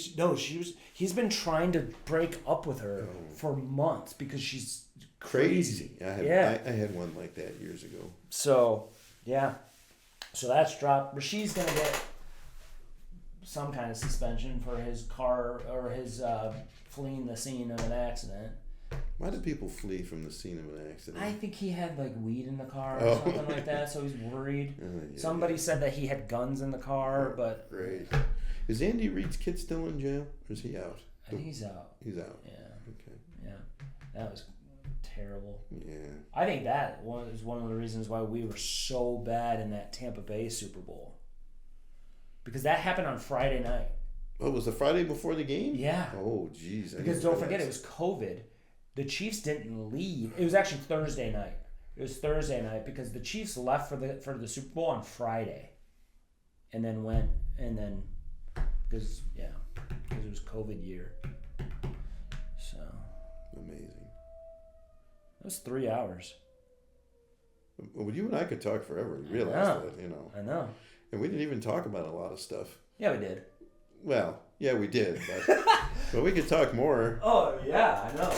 he's been trying to break up with her for months because she's crazy. I had one like that years ago. So, yeah. So that's dropped. Rasheed's going to get some kind of suspension for his car or his fleeing the scene of an accident. Why do people flee from the scene of an accident? I think he had weed in the car or something like that, so he's worried. Somebody said that he had guns in the car, but... Great. Is Andy Reid's kid still in jail, or is he out? I think he's out. He's out. Yeah. Okay. Yeah. That was terrible. Yeah. I think that was one of the reasons why we were so bad in that Tampa Bay Super Bowl. Because that happened on Friday night. Oh, was the Friday before the game? Yeah. Oh, jeez. Because don't forget, it was COVID. The Chiefs didn't leave. It was actually Thursday night. It was Thursday night because the Chiefs left for the Super Bowl on Friday. And then went, because it was COVID year. So. Amazing. It was 3 hours. Well, you and I could talk forever. You realize that, I know. And we didn't even talk about a lot of stuff. Yeah, we did. Well, yeah, we did. But we could talk more. Oh, yeah, I know.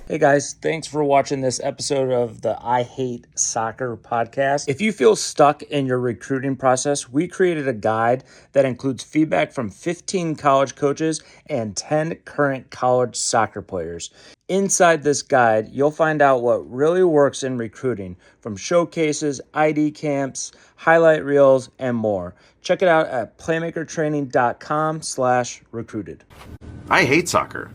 Hey guys, thanks for watching this episode of the I Hate Soccer podcast. If you feel stuck in your recruiting process, we created a guide that includes feedback from 15 college coaches and 10 current college soccer players. Inside this guide, you'll find out what really works in recruiting, from showcases, ID camps, highlight reels, and more. Check it out at playmakertraining.com/recruited. I hate soccer.